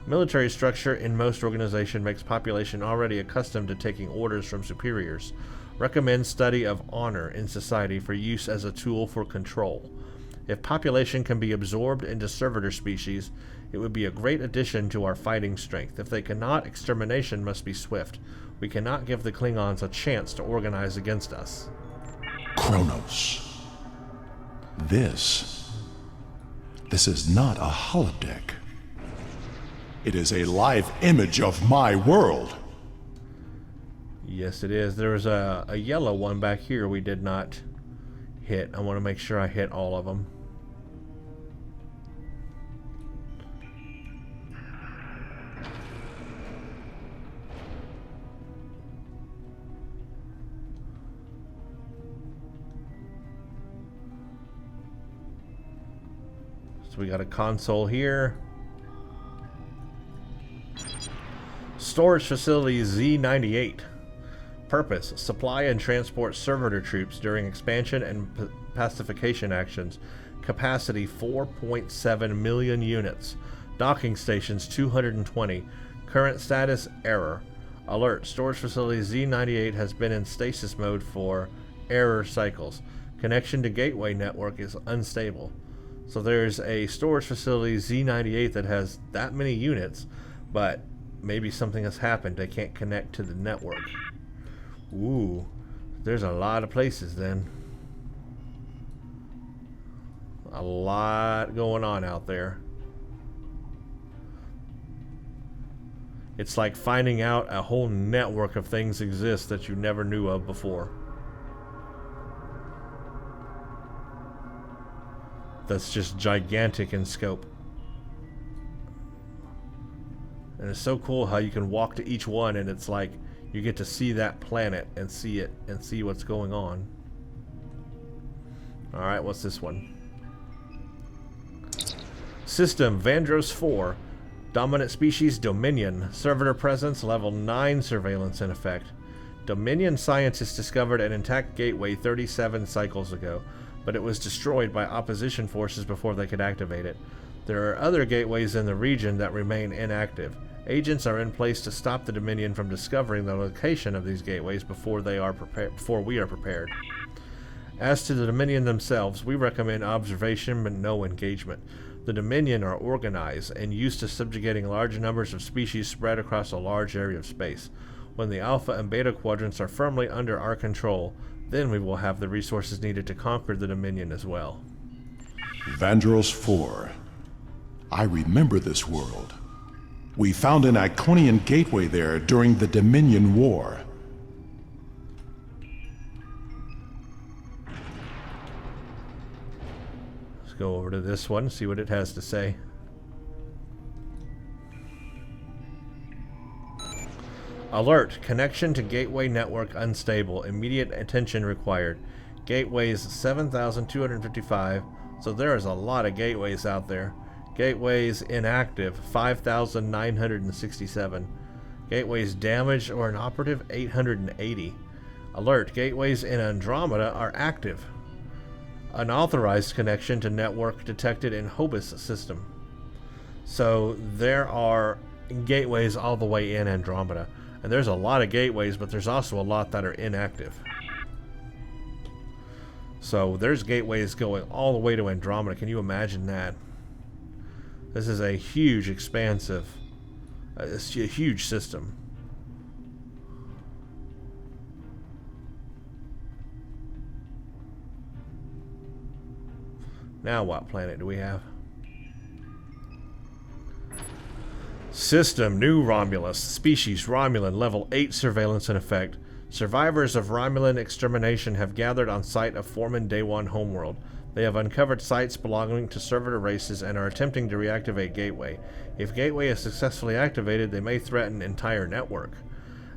Military structure in most organization makes population already accustomed to taking orders from superiors. Recommend study of honor in society for use as a tool for control. If population can be absorbed into servitor species, it would be a great addition to our fighting strength. If they cannot, extermination must be swift. We cannot give the Klingons a chance to organize against us. Kronos. This is not a holodeck. It is a live image of my world. Yes, it is. There was a yellow one back here we did not hit. I want to make sure I hit all of them. So we got a console here. Storage facility Z98. Purpose: supply and transport servitor troops during expansion and pacification actions. Capacity 4.7 million units. Docking stations 220. Current status error. Alert: storage facility Z98 has been in stasis mode for error cycles. Connection to gateway network is unstable. So there's a storage facility Z98 that has that many units, but maybe something has happened. They can't connect to the network. Ooh, there's a lot of places then. A lot going on out there. It's like finding out a whole network of things exist that you never knew of before. That's just gigantic in scope. And it's so cool how you can walk to each one and it's like you get to see that planet and see it and see what's going on. Alright, what's this one? System Vandros 4. Dominant species Dominion. Servitor presence level 9 surveillance in effect. Dominion scientists discovered an intact gateway 37 cycles ago, but it was destroyed by opposition forces before they could activate it. There are other gateways in the region that remain inactive. Agents are in place to stop the Dominion from discovering the location of these gateways before we are prepared. As to the Dominion themselves, we recommend observation but no engagement. The Dominion are organized and used to subjugating large numbers of species spread across a large area of space. When the Alpha and Beta quadrants are firmly under our control, then we will have the resources needed to conquer the Dominion as well. Vandros 4. I remember this world. We found an Iconian gateway there during the Dominion War. Let's go over to this one, see what it has to say. Alert! Connection to gateway network unstable. Immediate attention required. Gateways 7,255. So there is a lot of gateways out there. Gateways inactive 5,967. Gateways damaged or inoperative 880. Alert! Gateways in Andromeda are active. Unauthorized connection to network detected in Hobus system. So there are gateways all the way in Andromeda. And there's a lot of gateways, but there's also a lot that are inactive. So there's gateways going all the way to Andromeda. Can you imagine that? This is a huge, expansive, it's a huge system. Now what planet do we have? System New Romulus. Species Romulan. Level 8 surveillance in effect. Survivors of Romulan extermination have gathered on site of Foreman Day 1 homeworld. They have uncovered sites belonging to servitor races and are attempting to reactivate Gateway. If Gateway is successfully activated, they may threaten entire network.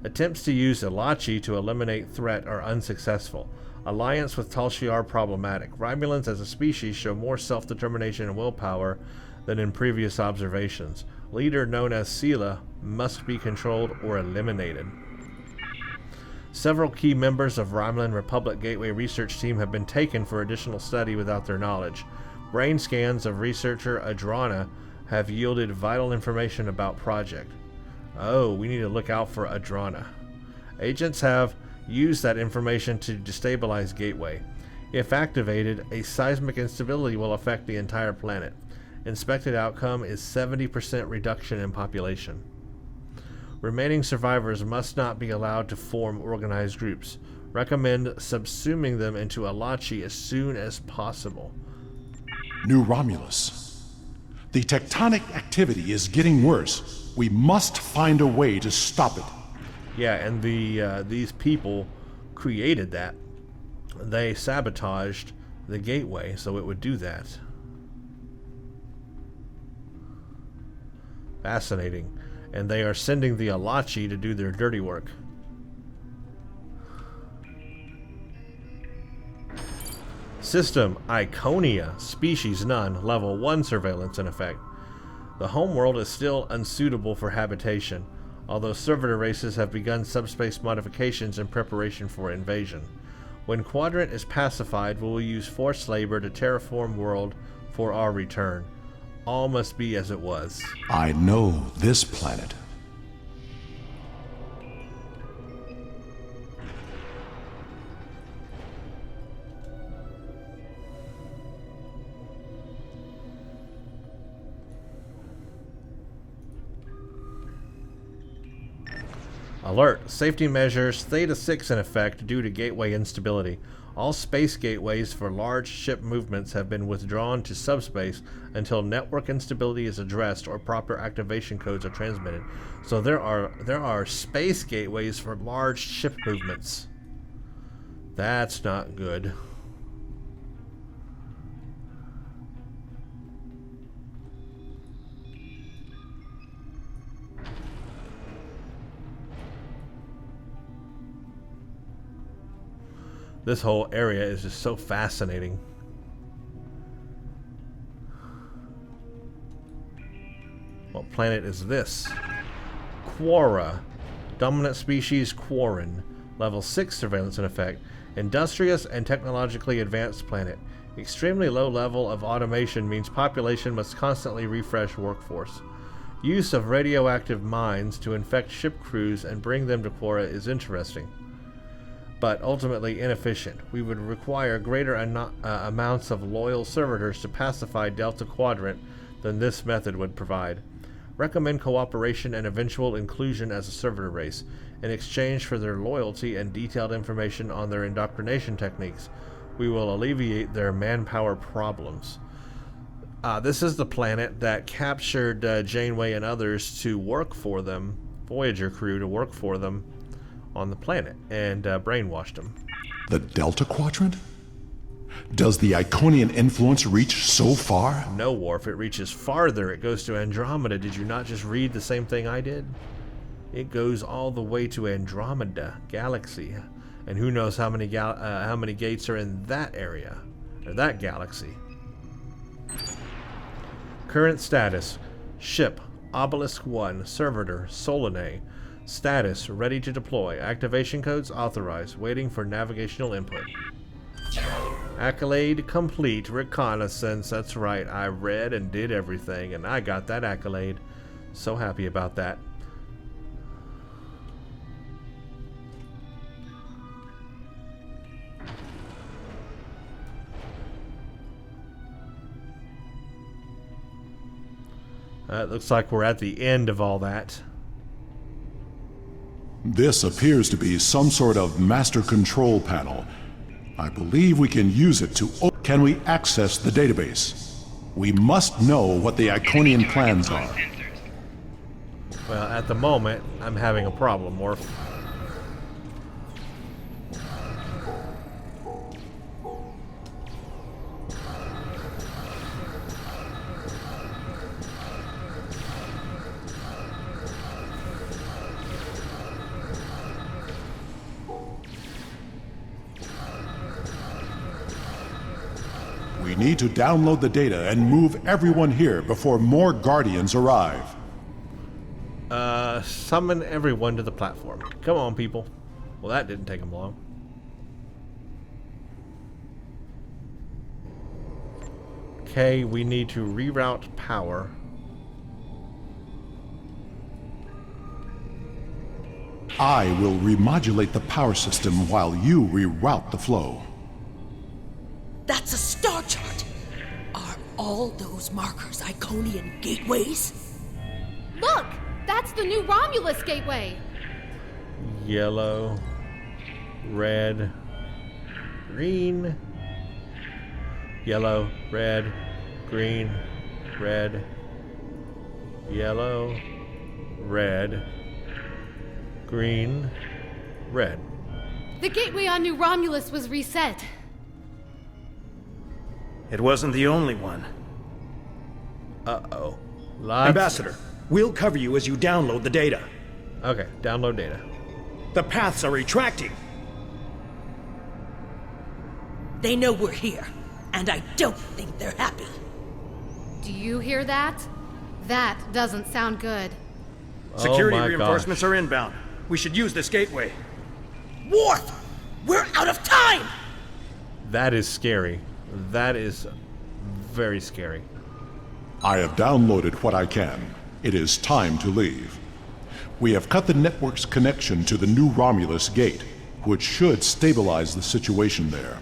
Attempts to use Elachi to eliminate threat are unsuccessful. Alliance with Tal Shiar problematic. Romulans as a species show more self-determination and willpower than in previous observations. Leader known as Sela must be controlled or eliminated. Several key members of Romulan Republic Gateway research team have been taken for additional study without their knowledge. Brain scans of researcher Adrana have yielded vital information about Project. Oh, we need to look out for Adrana. Agents have used that information to destabilize Gateway. If activated, a seismic instability will affect the entire planet. Expected outcome is 70% reduction in population. Remaining survivors must not be allowed to form organized groups. Recommend subsuming them into Alachi as soon as possible. New Romulus. The tectonic activity is getting worse. We must find a way to stop it. Yeah, and these people created that. They sabotaged the gateway so it would do that. Fascinating. And they are sending the Alachi to do their dirty work. System Iconia, species none, level 1 surveillance in effect. The homeworld is still unsuitable for habitation, although servitor races have begun subspace modifications in preparation for invasion. When Quadrant is pacified, we will use forced labor to terraform world for our return. All must be as it was. I know this planet. Alert! Safety measures Theta 6 in effect due to gateway instability. All space gateways for large ship movements have been withdrawn to subspace until network instability is addressed or proper activation codes are transmitted. So there are space gateways for large ship movements. That's not good. This whole area is just so fascinating. What planet is this? Quora. Dominant species Quarren. Level 6 surveillance in effect. Industrious and technologically advanced planet. Extremely low level of automation means population must constantly refresh workforce. Use of radioactive mines to infect ship crews and bring them to Quora is interesting, but ultimately inefficient. We would require greater amounts of loyal servitors to pacify Delta Quadrant than this method would provide. Recommend cooperation and eventual inclusion as a servitor race, in exchange for their loyalty and detailed information on their indoctrination techniques. We will alleviate their manpower problems. This is the planet that captured Janeway and others to work for them, Voyager crew to work for them on the planet, and brainwashed them. The Delta Quadrant? Does the Iconian influence reach so far? No, Worf, it reaches farther. It goes to Andromeda. Did you not just read the same thing I did? It goes all the way to Andromeda galaxy, and who knows how many gates are in that area, or that galaxy. Current status: ship Obelisk 1, Servitor Solanae. Status: ready to deploy. Activation codes authorized. Waiting for navigational input. Accolade complete. Reconnaissance. That's right. I read and did everything, and I got that accolade. So happy about that. It looks like we're at the end of all that. This appears to be some sort of master control panel. I believe we can use it to... Can we access the database? We must know what the Iconian plans are. Well, at the moment, I'm having a problem, Worf. We need to download the data and move everyone here before more Guardians arrive. Summon everyone to the platform. Come on, people. Well, that didn't take them long. Okay, we need to reroute power. I will remodulate the power system while you reroute the flow. That's a star chart. Are all those markers Iconian gateways? Look! That's the new Romulus gateway! Yellow, red, green, yellow, red, green, red, yellow, red, green, red. The gateway on New Romulus was reset. It wasn't the only one. Uh-oh. Ambassador, we'll cover you as you download the data. Okay, download data. The paths are retracting. They know we're here, and I don't think they're happy. Do you hear that? That doesn't sound good. Security reinforcements are inbound. We should use this gateway. Worf! We're out of time! That is scary. That is very scary. I have downloaded what I can. It is time to leave. We have cut the network's connection to the new Romulus gate, which should stabilize the situation there.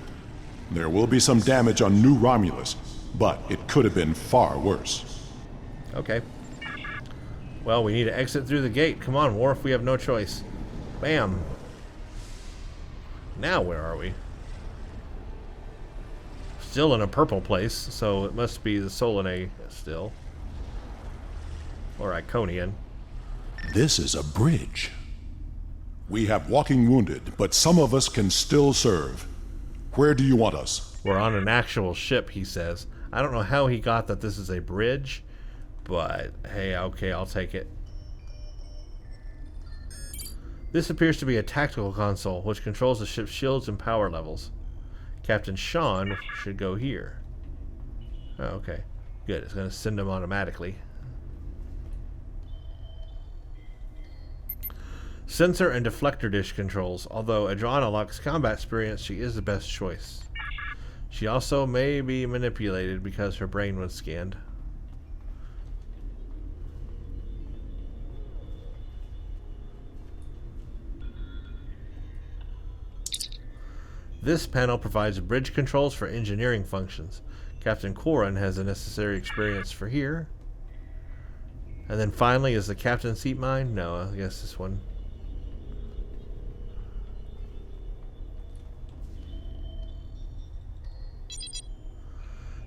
There will be some damage on New Romulus, but it could have been far worse. Okay. Well, we need to exit through the gate. Come on, Worf, we have no choice. Bam. Now where are we? Still in a purple place, so it must be the Solanae still. Or Iconian. This is a bridge. We have walking wounded, but some of us can still serve. Where do you want us? We're on an actual ship, he says. I don't know how he got that this is a bridge, but hey, okay, I'll take it. This appears to be a tactical console, which controls the ship's shields and power levels. Captain Sean should go here. Oh, okay. Good, it's going to send him automatically. Sensor and deflector dish controls. Although Adriana lacks combat experience, she is the best choice. She also may be manipulated because her brain was scanned. This panel provides bridge controls for engineering functions. Captain Corin has the necessary experience for here. And then finally, is the captain's seat mine? No, I guess this one.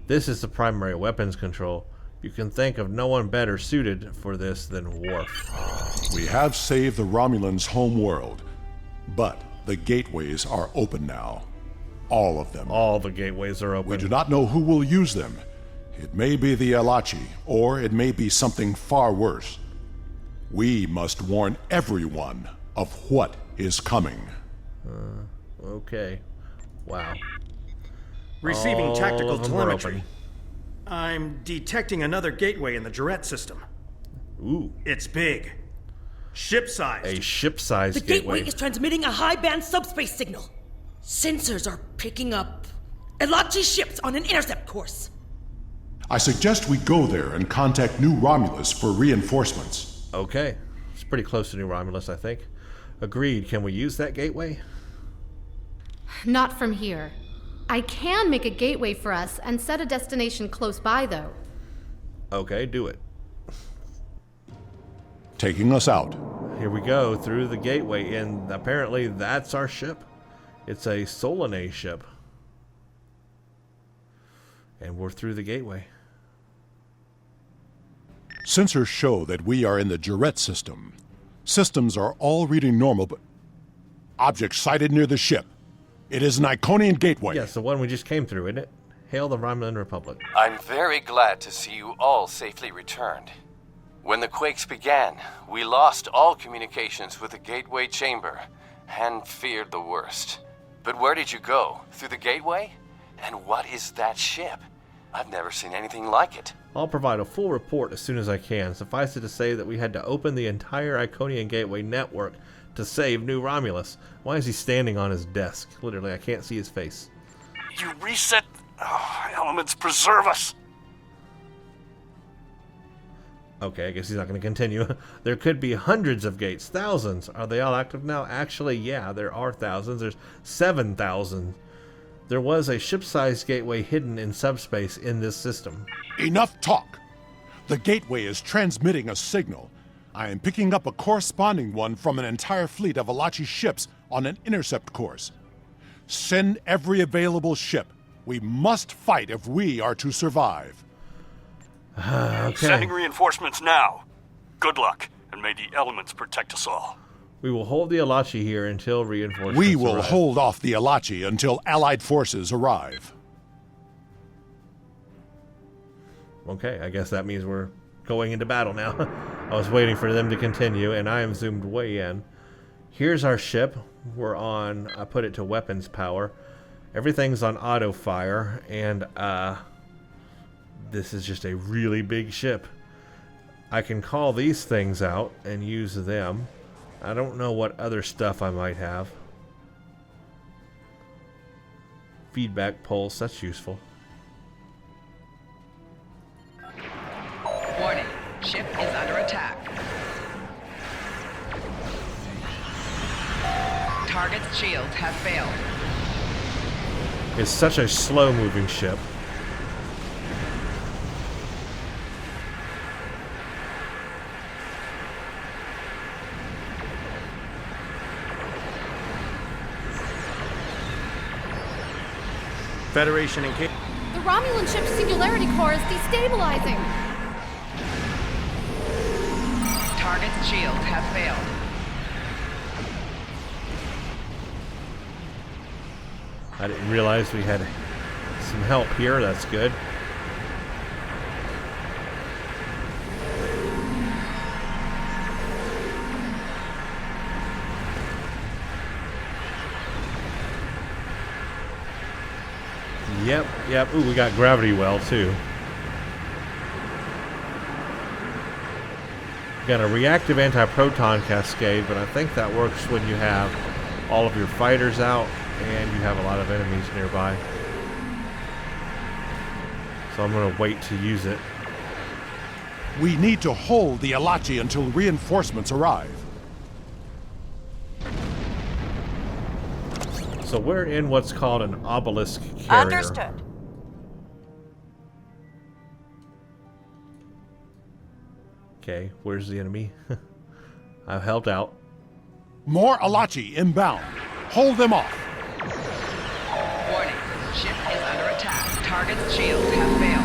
This is the primary weapons control. You can think of no one better suited for this than Worf. We have saved the Romulans' home world, but the gateways are open now. All of them. All the gateways are open. We do not know who will use them. It may be the Alachi, or it may be something far worse. We must warn everyone of what is coming. Okay. Wow. Receiving tactical of them are telemetry. open. I'm detecting another gateway in the Duret system. Ooh. It's big. Ship-sized. A ship-sized The gateway. gateway is transmitting a high-band subspace signal. Sensors are picking up Elachi ships on an intercept course. I suggest we go there and contact New Romulus for reinforcements. Okay. It's pretty close to New Romulus, I think. Agreed. Can we use that gateway? Not from here. I can make a gateway for us and set a destination close by, though. Okay, do it. Taking us out. Here we go, through the gateway, and apparently that's our ship. It's a Solanae ship. And we're through the gateway. Sensors show that we are in the Duret system. Systems are all reading normal, but object sighted near the ship. It is an Iconian gateway. Yes, the one we just came through, isn't it? Hail the Romulan Republic. I'm very glad to see you all safely returned. When the quakes began, we lost all communications with the gateway chamber and feared the worst. But where did you go? Through the gateway? And what is that ship? I've never seen anything like it. I'll provide a full report as soon as I can. Suffice it to say that we had to open the entire Iconian gateway network to save New Romulus. Why is he standing on his desk? Literally, I can't see his face. You reset... Oh, elements preserve us. Okay, I guess he's not going to continue. There could be hundreds of gates, thousands. Are they all active now? Actually, yeah, there are thousands. There's 7,000. There was a ship-sized gateway hidden in subspace in this system. Enough talk! The gateway is transmitting a signal. I am picking up a corresponding one from an entire fleet of Alachi ships on an intercept course. Send every available ship. We must fight if we are to survive. Okay. Sending reinforcements now. Good luck, and may the elements protect us all. We will hold the Alachi here until reinforcements We will arrive. hold off the Alachi until Allied forces arrive. Okay, I guess that means we're going into battle now. I was waiting for them to continue, and I am zoomed way in. Here's our ship. We're on, I put it to weapons power. Everything's on auto fire, and this is just a really big ship. I can call these things out and use them. I don't know what other stuff I might have. Feedback pulse, that's useful. Warning, ship is under attack. Target's shields have failed. It's such a slow-moving ship. Federation in case. The Romulan ship's singularity core is destabilizing. Target's shields have failed. I didn't realize we had some help here. That's good. Yep. Ooh, we got gravity well, too. Got a reactive anti-proton cascade, but I think that works when you have all of your fighters out and you have a lot of enemies nearby. So I'm going to wait to use it. We need to hold the Alachi until reinforcements arrive. So we're in what's called an obelisk carrier. Understood. Okay, where's the enemy? I've helped out. More Alachi inbound. Hold them off. Warning, ship is under attack. Target's shields have failed.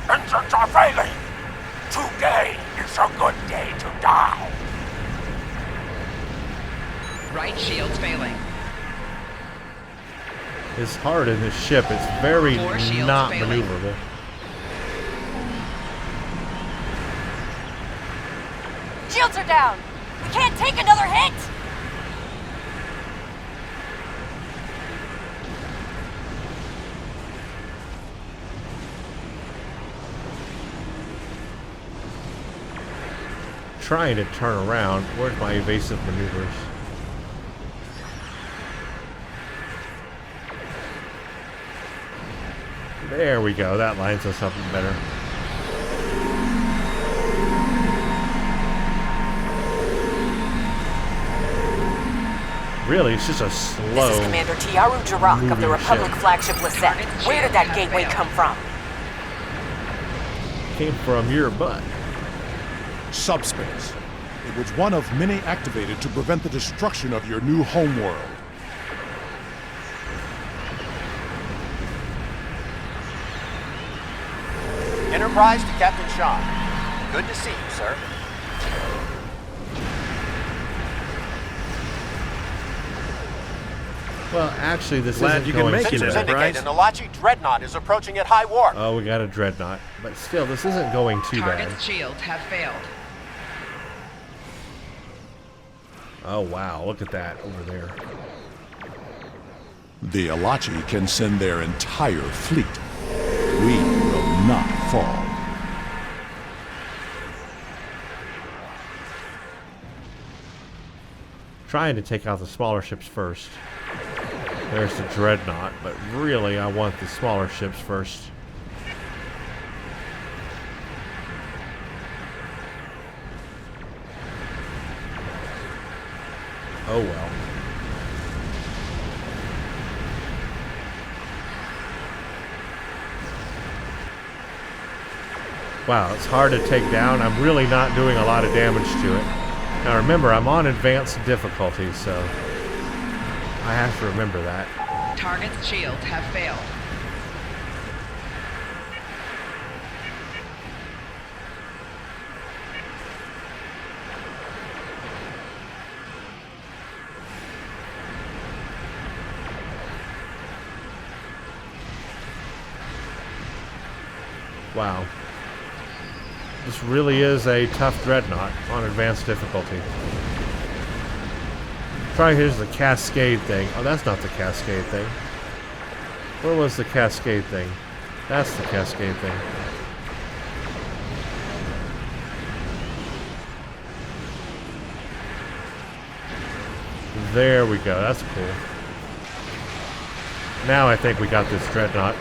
Engines are failing. Today is a good day to die. Right shield's failing. It's hard in this ship. It's very not maneuverable. Shields are down. We can't take another hit. Trying to turn around. Where's my evasive maneuvers? There we go. That lines us up better. Really, it's just a slow. This is Commander Tiaru Jarak of the Republic ship. flagship Lisette. Where did that gateway come from? Came from your butt. Subspace. It was one of many activated to prevent the destruction of your new homeworld. Enterprise to Captain Shaw. Good to see you, sir. Well, actually, this Glad isn't you can going make too it, Sensors bad. indicate an Alachi dreadnought is approaching at high warp. Oh, we got a dreadnought. But still, this isn't going too bad. Target's shields have failed. Oh, wow. Look at that over there. The Alachi can send their entire fleet. We will not fall. trying to take out the smaller ships first. There's the Dreadnought, but really I want the smaller ships first. Oh well. Wow, it's hard to take down. I'm really not doing a lot of damage to it. Now remember, I'm on advanced difficulty, so I have to remember that. Target's shields have failed. Wow. This really is a tough Dreadnought on advanced difficulty. Try here's the Cascade thing. Oh, that's not the Cascade thing. Where was the Cascade thing? That's the Cascade thing. There we go. That's cool. Now I think we got this Dreadnought.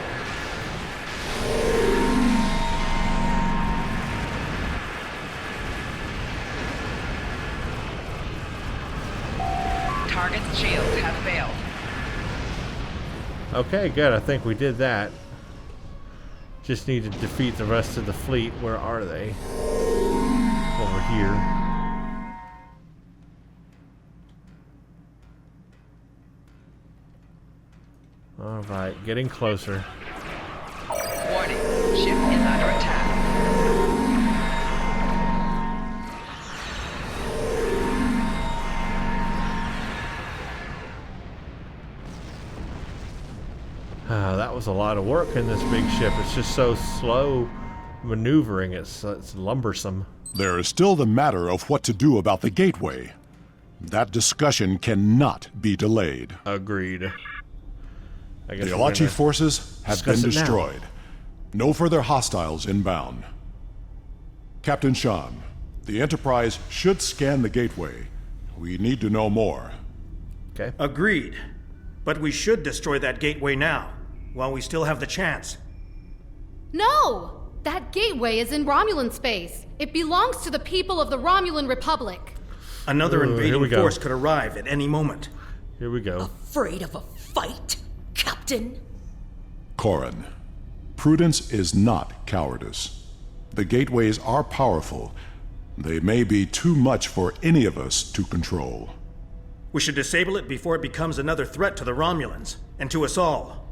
Target's shields have failed. Okay, good. I think we did that. Just need to defeat the rest of the fleet. Where are they? Over here. Alright, getting closer. Warning, ship is under attack. That was a lot of work in this big ship. It's just so slow maneuvering. It's lumbersome. There is still the matter of what to do about the gateway. That discussion cannot be delayed. Agreed. I guess the Alachi forces have been destroyed. No further hostiles inbound. Captain Sean, the Enterprise should scan the gateway. We need to know more. Okay. Agreed. But we should destroy that gateway now, while we still have the chance. No! That gateway is in Romulan space. It belongs to the people of the Romulan Republic. Another invading force could arrive at any moment. Here we go. Afraid of a fight, Captain? Corrin, prudence is not cowardice. The gateways are powerful. They may be too much for any of us to control. We should disable it before it becomes another threat to the Romulans, and to us all.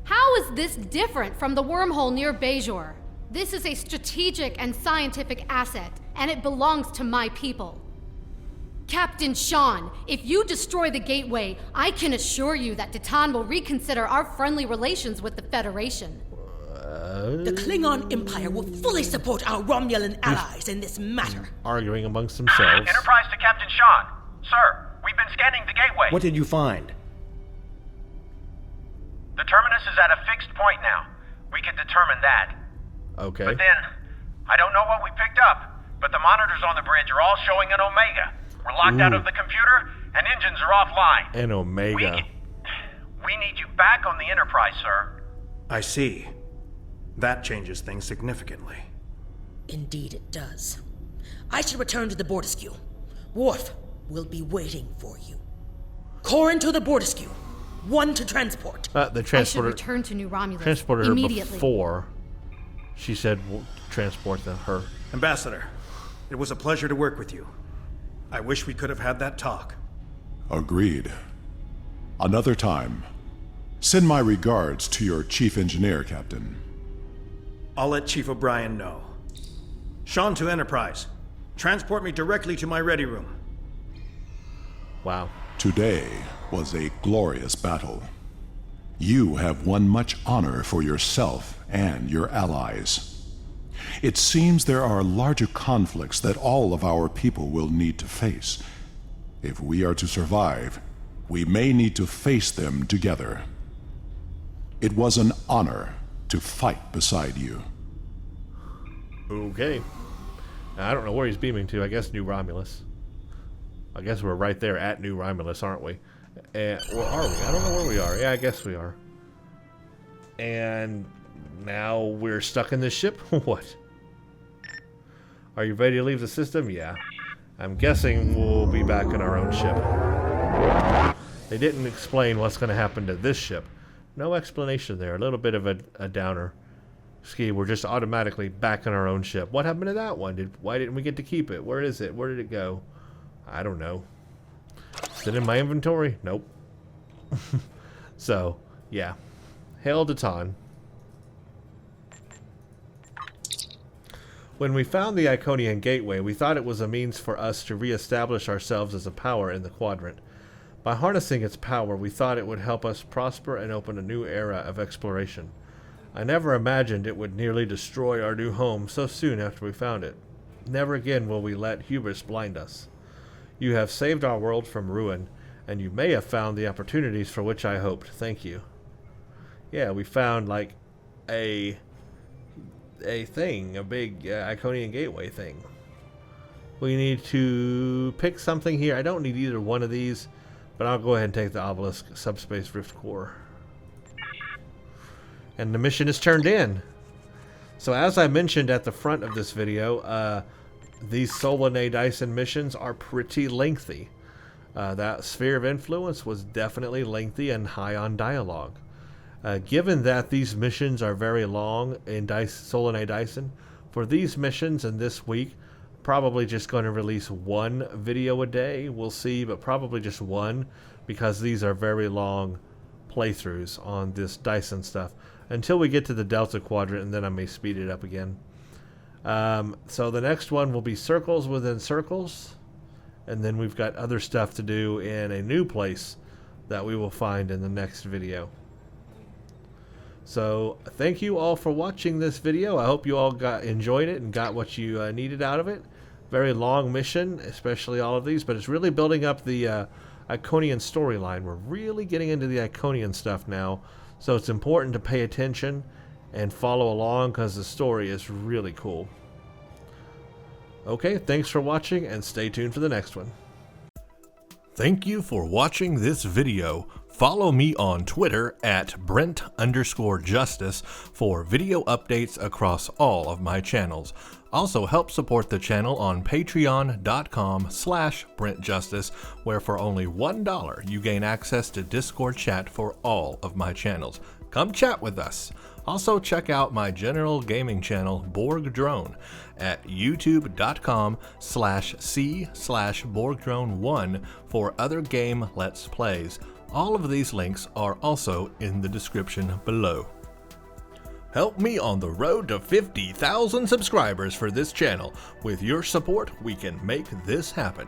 How is this different from the wormhole near Bajor? This is a strategic and scientific asset, and it belongs to my people. Captain Sean, if you destroy the gateway, I can assure you that Titan will reconsider our friendly relations with the Federation. The Klingon Empire will fully support our Romulan allies in this matter. Arguing amongst themselves. Enterprise to Captain Sean. Sir, we've been scanning the gateway. What did you find? The terminus is at a fixed point now. We can determine that. Okay. But then, I don't know what we picked up, but the monitors on the bridge are all showing an Omega. We're locked out of the computer, and engines are offline. An Omega. We need you back on the Enterprise, sir. I see. That changes things significantly. Indeed it does. I should return to the Bortesque. Worf will be waiting for you. Corrin to the Bortesque. One to transport. The transporter. I should return to New Romulus transported immediately. her before. She said we'll transport her. Ambassador, it was a pleasure to work with you. I wish we could have had that talk. Agreed. Another time. Send my regards to your chief engineer, Captain. I'll let Chief O'Brien know. Sean to Enterprise. Transport me directly to my ready room. Wow. Today was a glorious battle. You have won much honor for yourself and your allies. It seems there are larger conflicts that all of our people will need to face. If we are to survive, we may need to face them together. It was an honor to fight beside you. Okay. I don't know where he's beaming to. I guess New Romulus. I guess we're right there at New Romulus, aren't we? Or are we? I don't know where we are. Yeah, I guess we are. And now we're stuck in this ship? What? Are you ready to leave the system? Yeah. I'm guessing we'll be back in our own ship. They didn't explain what's going to happen to this ship. No explanation there. A little bit of a downer. Ski, we're just automatically back in our own ship. What happened to that one? Why didn't we get to keep it? Where is it? Where did it go? I don't know. Is it in my inventory? Nope. So, yeah. Hail to Ton. When we found the Iconian Gateway, we thought it was a means for us to re-establish ourselves as a power in the quadrant. By harnessing its power, we thought it would help us prosper and open a new era of exploration. I never imagined it would nearly destroy our new home so soon after we found it. Never again will we let hubris blind us. You have saved our world from ruin, and you may have found the opportunities for which I hoped. Thank you. Yeah, we found, like, a thing, a big Iconian Gateway thing. We need to pick something here. I don't need either one of these, but I'll go ahead and take the Obelisk Subspace Rift Core. And the mission is turned in. So as I mentioned at the front of this video, these Solanae Dyson missions are pretty lengthy. That Sphere of Influence was definitely lengthy and high on dialogue. Given that these missions are very long in Solanae Dyson, for these missions and this week, probably just going to release one video a day. We'll see, but probably just one, because these are very long playthroughs on this Dyson stuff. Until we get to the Delta Quadrant, and then I may speed it up again. So the next one will be Circles Within Circles, and then we've got other stuff to do in a new place that we will find in the next video. So thank you all for watching this video. I hope you all enjoyed it and got what you needed out of it. Very long mission, especially all of these, but it's really building up the Iconian storyline. We're really getting into the Iconian stuff now, so it's important to pay attention and follow along because the story is really cool. Okay, thanks for watching and stay tuned for the next one. Thank you for watching this video. Follow me on Twitter at Brent_Justice for video updates across all of my channels. Also help support the channel on patreon.com/BrentJustice, where for only $1 you gain access to Discord chat for all of my channels. Come chat with us. Also check out my general gaming channel, Borg Drone, at youtube.com/c/BorgDrone1 for other game Let's Plays. All of these links are also in the description below. Help me on the road to 50,000 subscribers for this channel. With your support, we can make this happen.